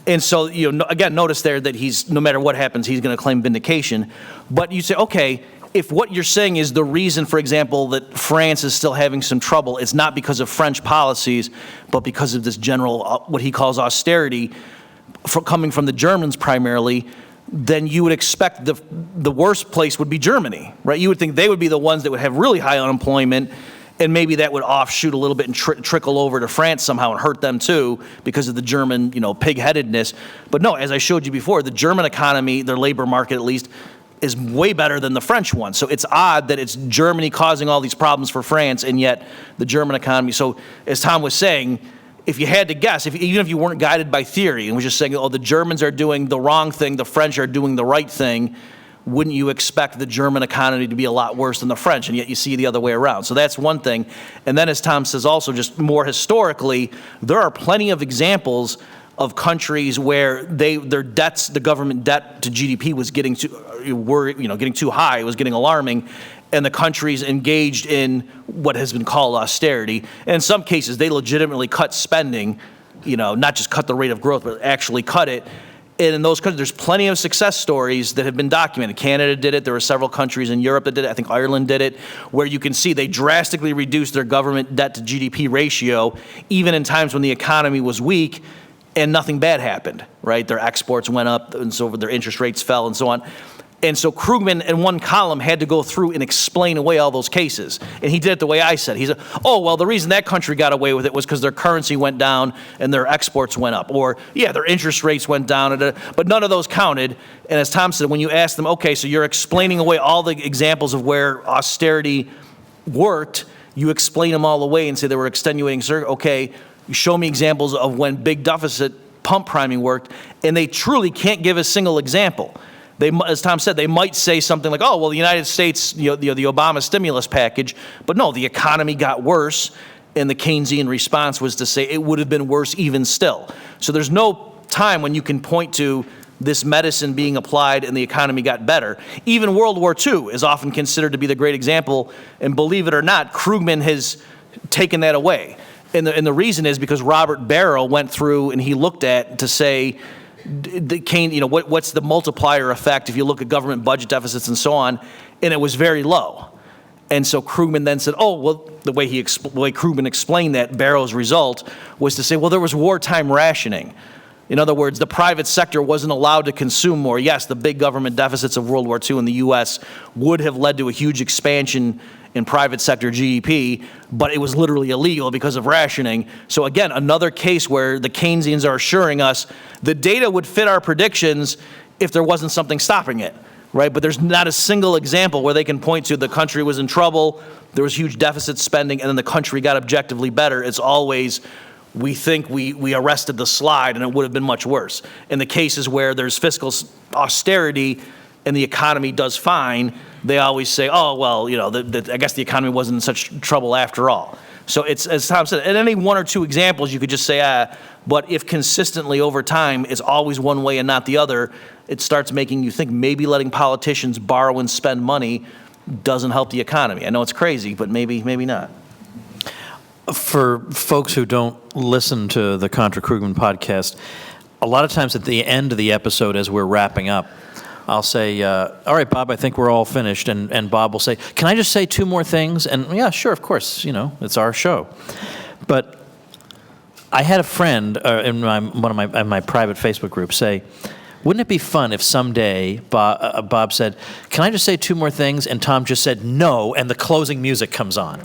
And so, again, notice there that no matter what happens, he's going to claim vindication. But you say, okay, if what you're saying is the reason, for example, that France is still having some trouble, it's not because of French policies, but because of this general, what he calls austerity, coming from the Germans primarily, then you would expect the worst place would be Germany, right? You would think they would be the ones that would have really high unemployment, and maybe that would offshoot a little bit and trickle over to France somehow and hurt them too because of the German, pig-headedness. But no, as I showed you before, the German economy, their labor market at least, is way better than the French one. So it's odd that it's Germany causing all these problems for France, and yet the German economy. So as Tom was saying, if you had to guess, even if you weren't guided by theory and was just saying, the Germans are doing the wrong thing, the French are doing the right thing, wouldn't you expect the German economy to be a lot worse than the French? And yet you see the other way around. So that's one thing. And then as Tom says also, just more historically, there are plenty of examples of countries where their debts, the government debt to GDP was getting too high, it was getting alarming, and the countries engaged in what has been called austerity. And in some cases, they legitimately cut spending, not just cut the rate of growth, but actually cut it. And in those countries, there's plenty of success stories that have been documented. Canada did it. There were several countries in Europe that did it. I think Ireland did it, where you can see they drastically reduced their government debt to GDP ratio, even in times when the economy was weak, and nothing bad happened, right? Their exports went up, and so their interest rates fell, and so on. And so Krugman, in one column, had to go through and explain away all those cases. And he did it the way I said. He said, oh, well, the reason that country got away with it was because their currency went down and their exports went up. Or, yeah, their interest rates went down, but none of those counted. And as Tom said, when you ask them, okay, so you're explaining away all the examples of where austerity worked, you explain them all away and say they were extenuating. Okay, you show me examples of when big deficit pump priming worked, and they truly can't give a single example. They, as Tom said, they might say something like, oh, well, the United States, the Obama stimulus package, but no, the economy got worse, and the Keynesian response was to say it would have been worse even still. So there's no time when you can point to this medicine being applied and the economy got better. Even World War II is often considered to be the great example, and believe it or not, Krugman has taken that away. And the reason is because Robert Barrow went through and he looked at to say, what's the multiplier effect if you look at government budget deficits and so on, and it was very low. And so Krugman then said, oh, well, the way Krugman explained that, Barrow's result, was to say, well, there was wartime rationing. In other words, the private sector wasn't allowed to consume more. Yes, the big government deficits of World War II in the U.S. would have led to a huge expansion in private sector GDP, but it was literally illegal because of rationing. So again, another case where the Keynesians are assuring us the data would fit our predictions if there wasn't something stopping it, right? But there's not a single example where they can point to the country was in trouble, there was huge deficit spending, and then the country got objectively better. It's always, we think we arrested the slide and it would have been much worse. In the cases where there's fiscal austerity and the economy does fine, they always say, oh, well, I guess the economy wasn't in such trouble after all. So it's, as Tom said, at any one or two examples, you could just say, but if consistently over time, it's always one way and not the other, it starts making you think maybe letting politicians borrow and spend money doesn't help the economy. I know it's crazy, but maybe not. For folks who don't listen to the Contra Krugman podcast, a lot of times at the end of the episode as we're wrapping up, I'll say, all right, Bob, I think we're all finished. And Bob will say, can I just say two more things? And yeah, sure, of course, it's our show. But I had a friend in my private Facebook group say, wouldn't it be fun if someday Bob said, can I just say two more things? And Tom just said no, and the closing music comes on.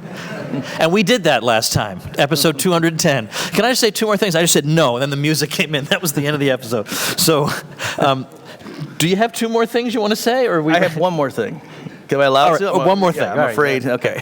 And we did that last time, episode 210. Can I just say two more things? I just said no, and then the music came in. That was the end of the episode. So, do you have two more things you want to say? Or I have one more thing. Am I allowed to? One more thing. Yeah, I'm afraid. Okay.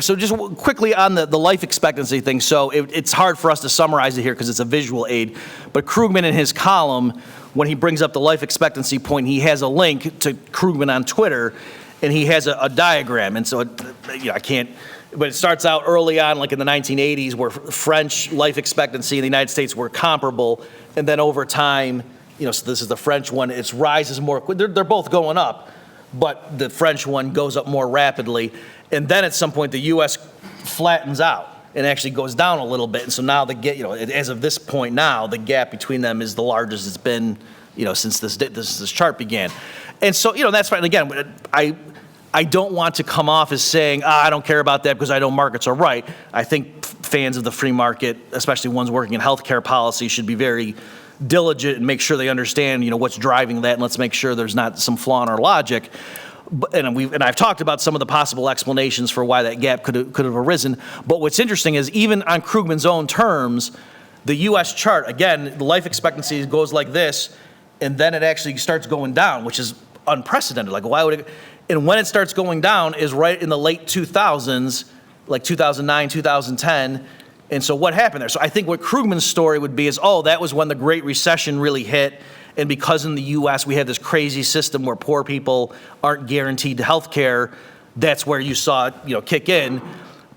So just quickly on the life expectancy thing. So it's hard for us to summarize it here because it's a visual aid. But Krugman in his column, when he brings up the life expectancy point, he has a link to Krugman on Twitter, and he has a diagram. And so, I can't, but it starts out early on, like in the 1980s, where French life expectancy in the United States were comparable. And then over time, so this is the French one, it rises more. They're both going up, but the French one goes up more rapidly. And then at some point, the U.S. flattens out and actually goes down a little bit. And so now as of this point now, the gap between them is the largest it's been, since this chart began. And so, that's fine. Again, I don't want to come off as saying, I don't care about that because I know markets are right. I think fans of the free market, especially ones working in healthcare policy, should be very diligent and make sure they understand, what's driving that, and let's make sure there's not some flaw in our logic. And I've talked about some of the possible explanations for why that gap could have arisen. But what's interesting is even on Krugman's own terms, the U.S. chart, again, the life expectancy goes like this, and then it actually starts going down, which is unprecedented. Like, why would it? And when it starts going down is right in the late 2000s, like 2009, 2010. And so what happened there? So I think what Krugman's story would be is, that was when the Great Recession really hit. And because in the U.S. we have this crazy system where poor people aren't guaranteed health care, that's where you saw it, kick in.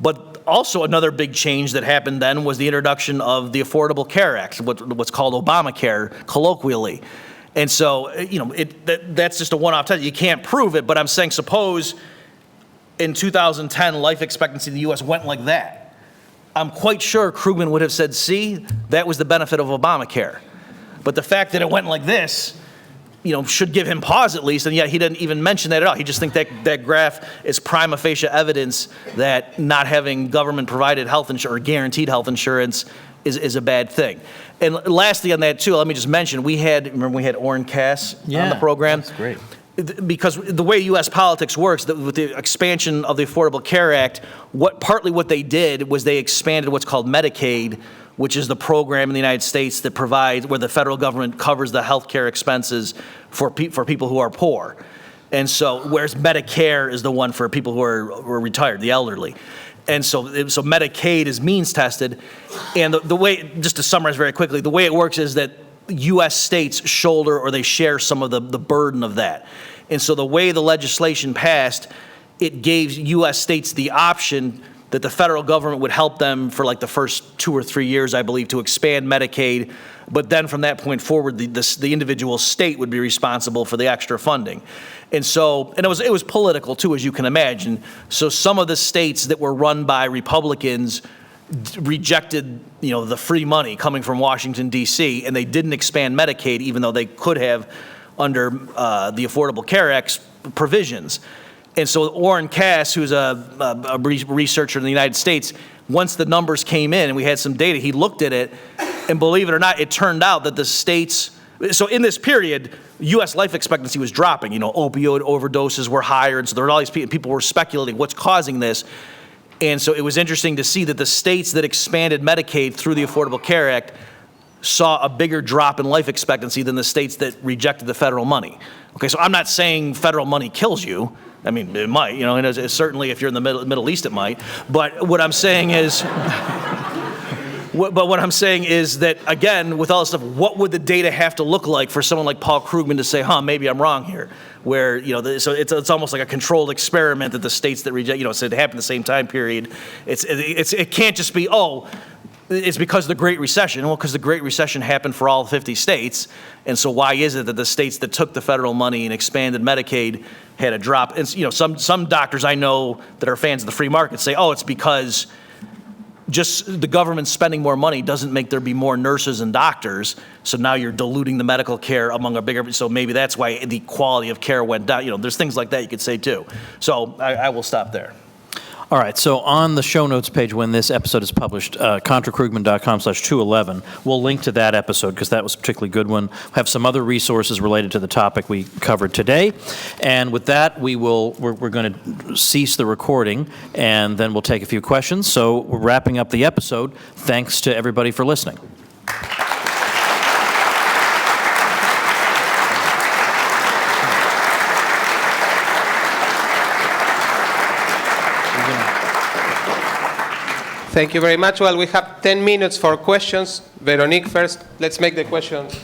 But also another big change that happened then was the introduction of the Affordable Care Act, what's called Obamacare, colloquially. And so, that's just a one-off test. You can't prove it, but I'm saying suppose in 2010 life expectancy in the U.S. went like that. I'm quite sure Krugman would have said, see, that was the benefit of Obamacare. But the fact that it went like this, should give him pause at least, and yet he didn't even mention that at all. He just thinks that graph is prima facie evidence that not having government-provided health insurance or guaranteed health insurance is a bad thing. And lastly on that, too, let me just mention, we had Orrin Cass on the program. That's great. because the way U.S. politics works, with the expansion of the Affordable Care Act, partly what they did was they expanded what's called Medicaid, which is the program in the United States that provides, where the federal government covers the health care expenses for people who are poor. And so, whereas Medicare is the one for people who are retired, the elderly. And so Medicaid is means tested. And the way, just to summarize very quickly, the way it works is that U.S. states shoulder or they share some of the burden of that. And so the way the legislation passed, it gave U.S. states the option that the federal government would help them for like the first 2 or 3 years, I believe, to expand Medicaid. But then from that point forward, the individual state would be responsible for the extra funding. And so, and it was political too, as you can imagine. So some of the states that were run by Republicans rejected, the free money coming from Washington, D.C., and they didn't expand Medicaid, even though they could have under the Affordable Care Act provisions. And so Orrin Cass, who's a researcher in the United States, once the numbers came in and we had some data, he looked at it, and believe it or not, it turned out that the states, so in this period, U.S. life expectancy was dropping. Opioid overdoses were higher, and so there were all these people were speculating what's causing this. And so it was interesting to see that the states that expanded Medicaid through the Affordable Care Act saw a bigger drop in life expectancy than the states that rejected the federal money. Okay, so I'm not saying federal money kills you. I mean, it might, and certainly if you're in the Middle East, it might. But what I'm saying is, what I'm saying is that, again, with all this stuff, what would the data have to look like for someone like Paul Krugman to say, maybe I'm wrong here? Where, so it's almost like a controlled experiment that the states that reject, so it happened the same time period. It can't just be, it's because of the Great Recession. Well, because the Great Recession happened for all 50 states. And so why is it that the states that took the federal money and expanded Medicaid had a drop? And, some doctors I know that are fans of the free market say, it's because just the government spending more money doesn't make there be more nurses and doctors. So now you're diluting the medical care among a bigger, so maybe that's why the quality of care went down. There's things like that you could say too. So I will stop there. All right, so on the show notes page when this episode is published, ContraKrugman.com/211, we'll link to that episode because that was a particularly good one. We'll have some other resources related to the topic we covered today. And with that, we're going to cease the recording, and then we'll take a few questions. So we're wrapping up the episode. Thanks to everybody for listening. Thank you very much. Well, we have 10 minutes for questions. Veronique first. Let's make the questions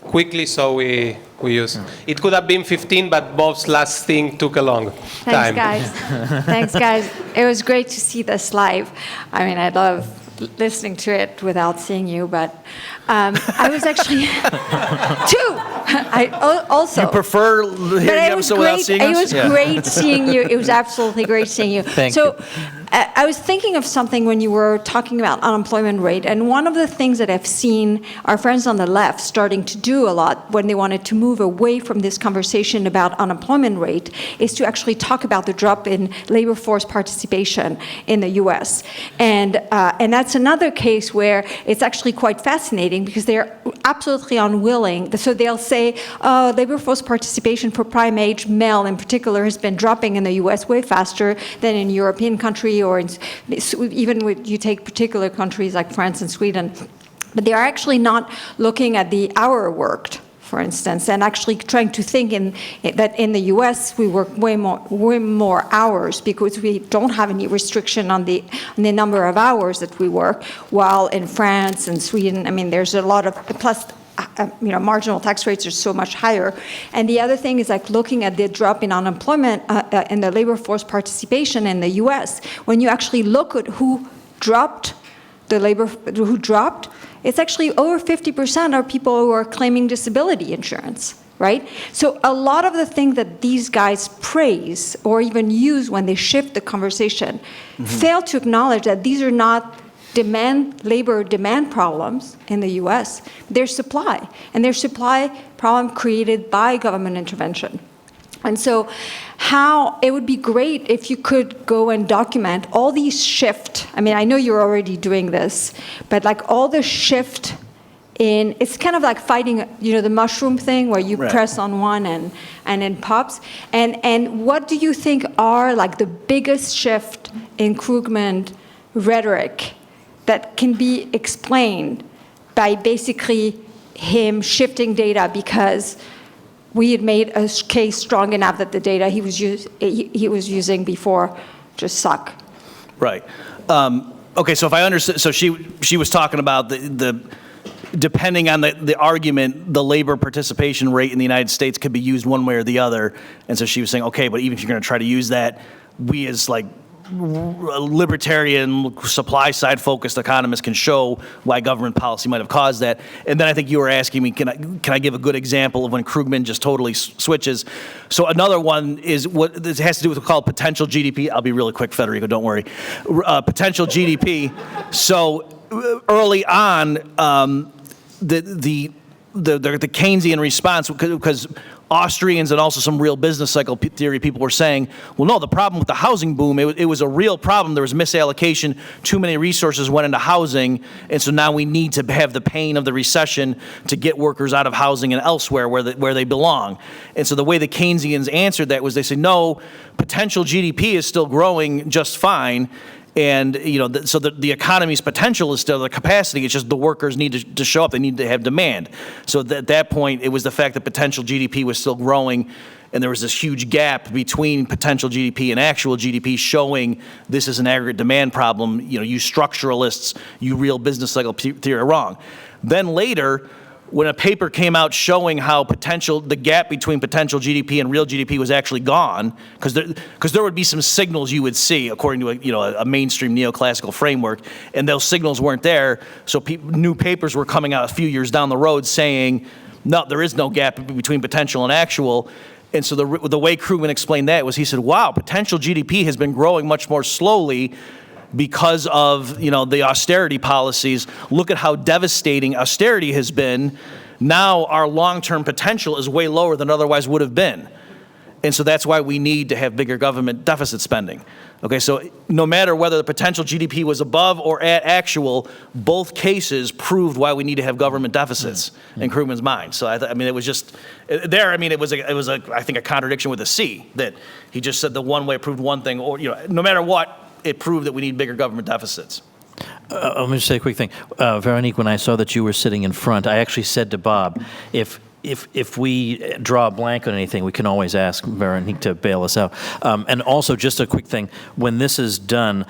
quickly so we use. It could have been 15, but Bob's last thing took a long time. Thanks, guys. It was great to see this live. I mean, I love listening to it without seeing you, but I was actually also. You prefer hearing the episode without seeing us? It was great seeing you. It was absolutely great seeing you. Thank you. I was thinking of something when you were talking about unemployment rate, and one of the things that I've seen our friends on the left starting to do a lot when they wanted to move away from this conversation about unemployment rate is to actually talk about the drop in labor force participation in the U.S. And that's another case where it's actually quite fascinating because they're absolutely unwilling. So they'll say, labor force participation for prime age male in particular has been dropping in the U.S. way faster than in European countries, or even when you take particular countries like France and Sweden. But they are actually not looking at the hour worked, for instance, and actually trying to think that in the U.S. we work way more hours because we don't have any restriction on the number of hours that we work, while in France and Sweden, I mean, there's a lot of, plus marginal tax rates are so much higher. And the other thing is like looking at the drop in unemployment and the labor force participation in the U.S. When you actually look at who dropped, it's actually over 50% are people who are claiming disability insurance, right? So a lot of the things that these guys praise or even use when they shift the conversation fail to acknowledge that these are not labor demand problems in the U.S. They're supply, and they're supply problem created by government intervention. And so it would be great if you could go and document all these shift. I mean, I know you're already doing this, but like all the shift it's kind of like fighting, the mushroom thing where you Right. press on one and it pops. And what do you think are like the biggest shift in Krugman rhetoric that can be explained by basically him shifting data because we had made a case strong enough that the data he was using before just suck? Right. Okay, so if I understand, so she was talking about the depending on the argument, the labor participation rate in the United States could be used one way or the other. And so she was saying, okay, but even if you're going to try to use that, we as like libertarian, supply side focused economists can show why government policy might have caused that. And then I think you were asking me, can I give a good example of when Krugman just totally switches? So another one is what this has to do with what's called potential GDP. I'll be really quick, Federico, don't worry. Potential GDP. So early on, the Keynesian response, because Austrians and also some real business cycle theory people were saying, well, no, the problem with the housing boom, it was a real problem. There was misallocation. Too many resources went into housing. And so now we need to have the pain of the recession to get workers out of housing and elsewhere where they belong. And so the way the Keynesians answered that was they said, no, potential GDP is still growing just fine. And, so the economy's potential is still the capacity. It's just the workers need to show up. They need to have demand. So at that point, it was the fact that potential GDP was still growing, and there was this huge gap between potential GDP and actual GDP showing this is an aggregate demand problem. You structuralists, you real business cycle theory are wrong. Then later, when a paper came out showing how the gap between potential GDP and real GDP was actually gone, because there would be some signals you would see according to a mainstream neoclassical framework, and those signals weren't there. So new papers were coming out a few years down the road saying, no, there is no gap between potential and actual. And so the way Krugman explained that was he said, wow, potential GDP has been growing much more slowly because of the austerity policies. Look at how devastating austerity has been. Now our long-term potential is way lower than otherwise would have been. And so that's why we need to have bigger government deficit spending. Okay, so no matter whether the potential GDP was above or at actual, both cases proved why we need to have government deficits in Krugman's mind. So it was just there. It was I think a contradiction with a C, that he just said the one way proved one thing, or no matter what, it proved that we need bigger government deficits. Let me just say a quick thing. Veronique, when I saw that you were sitting in front, I actually said to Bob, if we draw a blank on anything, we can always ask Veronique to bail us out. And also, just a quick thing, when this is done,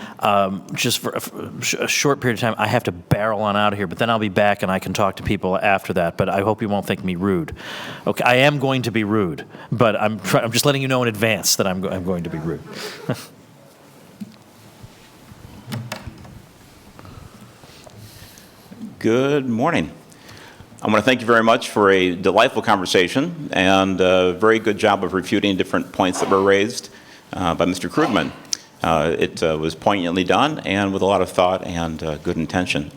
just for a short period of time, I have to barrel on out of here, but then I'll be back and I can talk to people after that, but I hope you won't think me rude. Okay, I am going to be rude, but I'm just letting you know in advance that I'm going to be rude. Good morning. I want to thank you very much for a delightful conversation and a very good job of refuting different points that were raised by Mr. Krugman. It was poignantly done and with a lot of thought and good intention.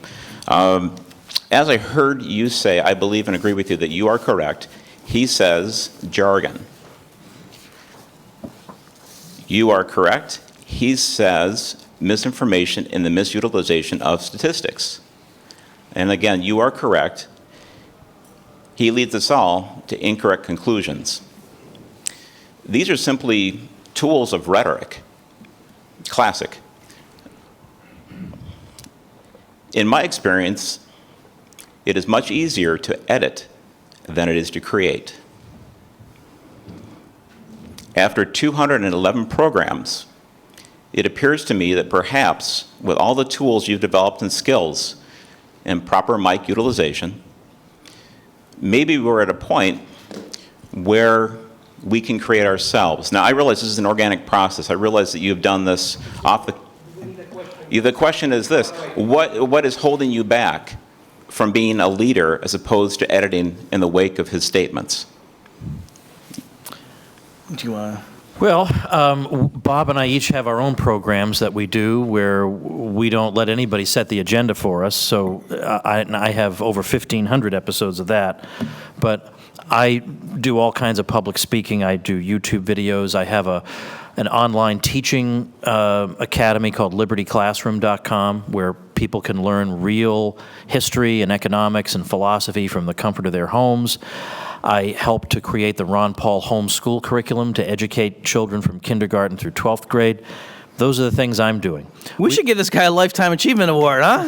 As I heard you say, I believe and agree with you that you are correct. He says jargon. You are correct. He says misinformation and the misutilization of statistics. And again, you are correct. He leads us all to incorrect conclusions. These are simply tools of rhetoric. Classic. In my experience, it is much easier to edit than it is to create. After 211 programs, it appears to me that perhaps with all the tools you've developed and skills and proper mic utilization, maybe we're at a point where we can create ourselves. Now, I realize this is an organic process. I realize that you've done this off the question is this: what is holding you back from being a leader as opposed to editing in the wake of his statements? Do you want to? Well, Bob and I each have our own programs that we do where we don't let anybody set the agenda for us. So I have over 1,500 episodes of that. But I do all kinds of public speaking. I do YouTube videos. I have an online teaching academy called libertyclassroom.com where people can learn real history and economics and philosophy from the comfort of their homes. I helped to create the Ron Paul homeschool curriculum to educate children from kindergarten through 12th grade. Those are the things I'm doing. We should give this guy a Lifetime Achievement Award, huh?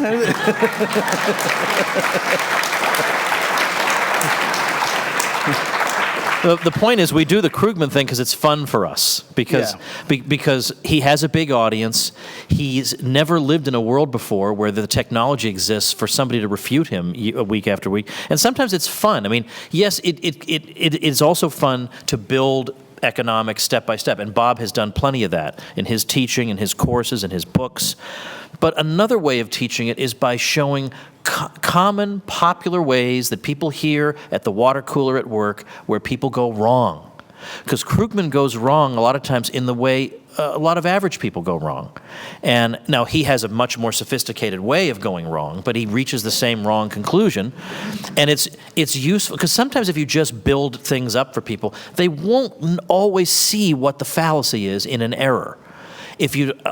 The point is, we do the Krugman thing because it's fun for us. Because because he has a big audience. He's never lived in a world before where the technology exists for somebody to refute him week after week. And sometimes it's fun. I mean, yes, it is also fun to build economics step by step. And Bob has done plenty of that in his teaching, in his courses, in his books. But another way of teaching it is by showing common, popular ways that people hear at the water cooler at work where people go wrong. Because Krugman goes wrong a lot of times in the way a lot of average people go wrong. And now he has a much more sophisticated way of going wrong, but he reaches the same wrong conclusion. And it's useful, because sometimes if you just build things up for people, they won't always see what the fallacy is in an error.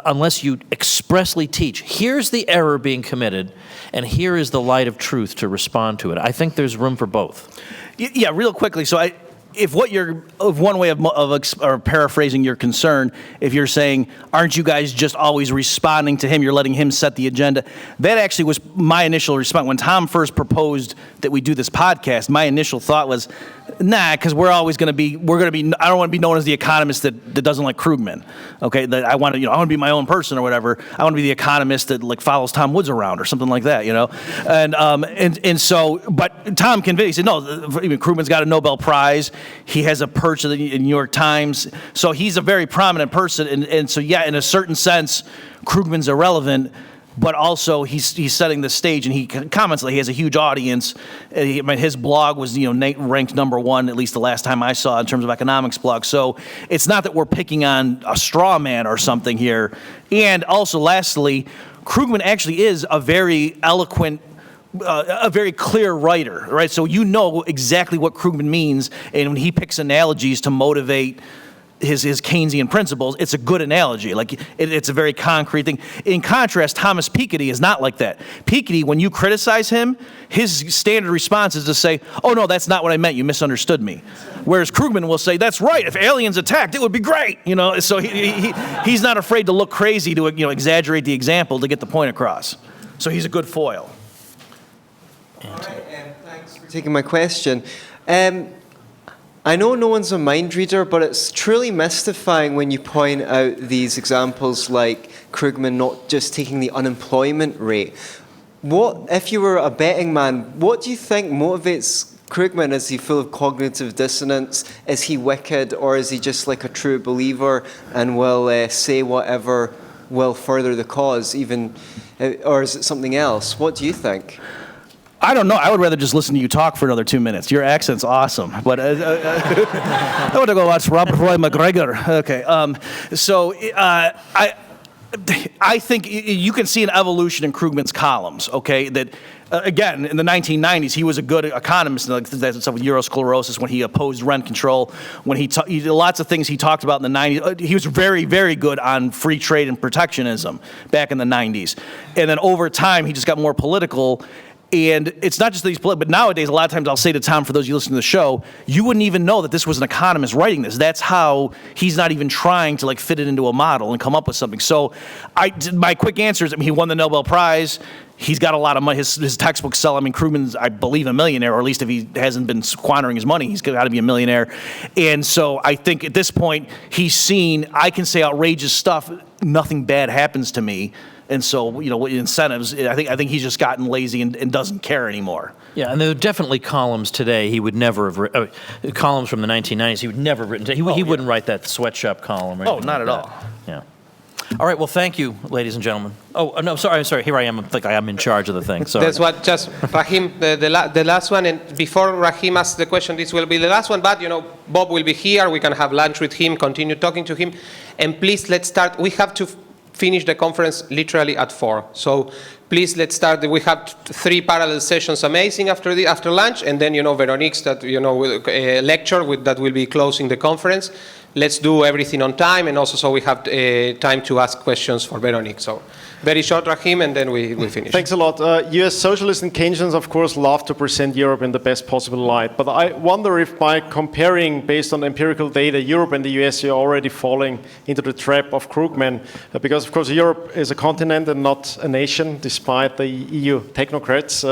Unless you expressly teach, here's the error being committed, and here is the light of truth to respond to it. I think there's room for both. Yeah, real quickly. So if one way of paraphrasing your concern, if you're saying, aren't you guys just always responding to him? You're letting him set the agenda. That actually was my initial response. When Tom first proposed that we do this podcast, my initial thought was, nah, because I don't want to be known as the economist that doesn't like Krugman. Okay, that I want to be my own person or whatever. I want to be the economist that like follows Tom Woods around or something like that, And so, but Tom convinced. He said, no, Krugman's got a Nobel Prize. He has a perch in the New York Times. So he's a very prominent person. And so, yeah, in a certain sense, Krugman's irrelevant. But also, he's setting the stage, and he comments that he has a huge audience. His blog was, ranked number one, at least the last time I saw, in terms of economics blogs. So it's not that we're picking on a straw man or something here. And also, lastly, Krugman actually is a very eloquent, a very clear writer, right? So you know exactly what Krugman means, and when he picks analogies to motivate his Keynesian principles, it's a good analogy. Like it's a very concrete thing. In contrast, Thomas Piketty is not like that. Piketty, when you criticize him, his standard response is to say, "Oh no, that's not what I meant. You misunderstood me." Whereas Krugman will say, "That's right. If aliens attacked, it would be great." So he's not afraid to look crazy to exaggerate the example to get the point across. So he's a good foil. All right, thanks for taking my question. I know no one's a mind reader, but it's truly mystifying when you point out these examples like Krugman not just taking the unemployment rate. What, if you were a betting man, what do you think motivates Krugman? Is he full of cognitive dissonance? Is he wicked? Or is he just like a true believer and will say whatever will further the cause, or is it something else? What do you think? I don't know. I would rather just listen to you talk for another 2 minutes. Your accent's awesome. But I want to go watch Robert Roy McGregor. Okay. I think you can see an evolution in Krugman's columns, okay? That, again, in the 1990s, he was a good economist, like that stuff with Eurosclerosis, when he opposed rent control, when he did lots of things he talked about in the 90s. He was very, very good on free trade and protectionism back in the 90s. And then over time, he just got more political. And it's not just that he's political, but nowadays, a lot of times I'll say to Tom, for those of you listening to the show, you wouldn't even know that this was an economist writing this. That's how he's not even trying to fit it into a model and come up with something. So my quick answer is, he won the Nobel Prize. He's got a lot of money. His textbooks sell. Krugman's, I believe, a millionaire, or at least if he hasn't been squandering his money, he's got to be a millionaire. And so I think at this point, he's seen, I can say outrageous stuff, nothing bad happens to me. And so, incentives, I think he's just gotten lazy and doesn't care anymore. Yeah, and there are definitely columns today he would never have columns from the 1990s he would never have written. He wouldn't write that sweatshop column. Or not like at that. all. Yeah. All right, well, thank you, ladies and gentlemen. Oh, no, sorry. Here I am. I think I am in charge of the thing. Sorry. That's what, just Rahim, the last one, and before Rahim asks the question, this will be the last one, but, Bob will be here. We can have lunch with him, continue talking to him. And please, let's start. We have to finish the conference literally at 4. So Please, let's start. We have 3 parallel sessions, amazing, after lunch, and then, Veronique's that, will, lecture that will be closing the conference. Let's do everything on time, and also so we have time to ask questions for Veronique. So very short, Rahim, and then we finish. Thanks a lot. US socialists and Keynesians, of course, love to present Europe in the best possible light. But I wonder if by comparing based on empirical data, Europe and the US, you're already falling into the trap of Krugman. Because, of course, Europe is a continent and not a nation, despite the EU technocrats.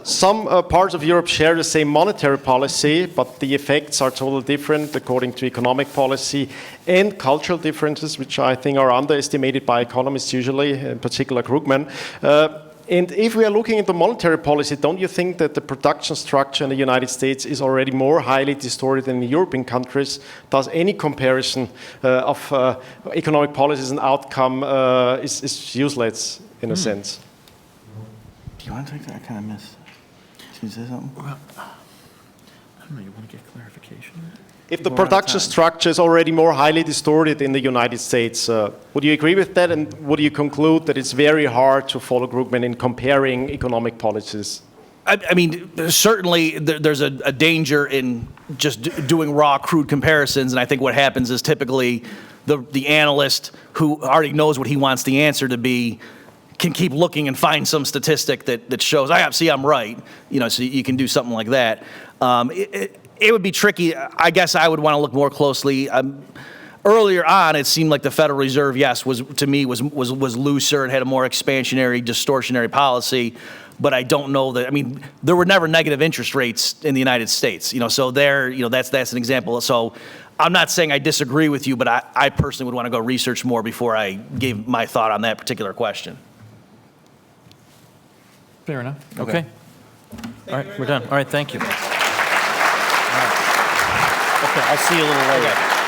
Some parts of Europe share the same monetary policy, but the effects are totally different according to economic policy and cultural differences, which I think are underestimated by economists usually, in particular Krugman. And if we are looking into monetary policy, don't you think that the production structure in the United States is already more highly distorted than in European countries? Does any comparison of economic policies and outcome is useless in a sense? Do you want to take that? I kind of missed. Can you say something? Well, I don't know, you want to get clarification? If the production structure is already more highly distorted in the United States, would you agree with that? And would you conclude that it's very hard to follow Krugman in comparing economic policies? I mean, certainly there's a danger in just doing raw, crude comparisons, and I think what happens is typically the analyst who already knows what he wants the answer to be can keep looking and find some statistic that shows, I'm right, so you can do something like that. It would be tricky. I guess I would want to look more closely. Earlier on, it seemed like the Federal Reserve, yes, was looser and had a more expansionary, distortionary policy. But I don't know that. I mean, there were never negative interest rates in the United States. So that's an example. So I'm not saying I disagree with you, but I personally would want to go research more before I gave my thought on that particular question. Fair enough. Okay. All right, we're done. All right, thank you. Okay, I'll see you a little later.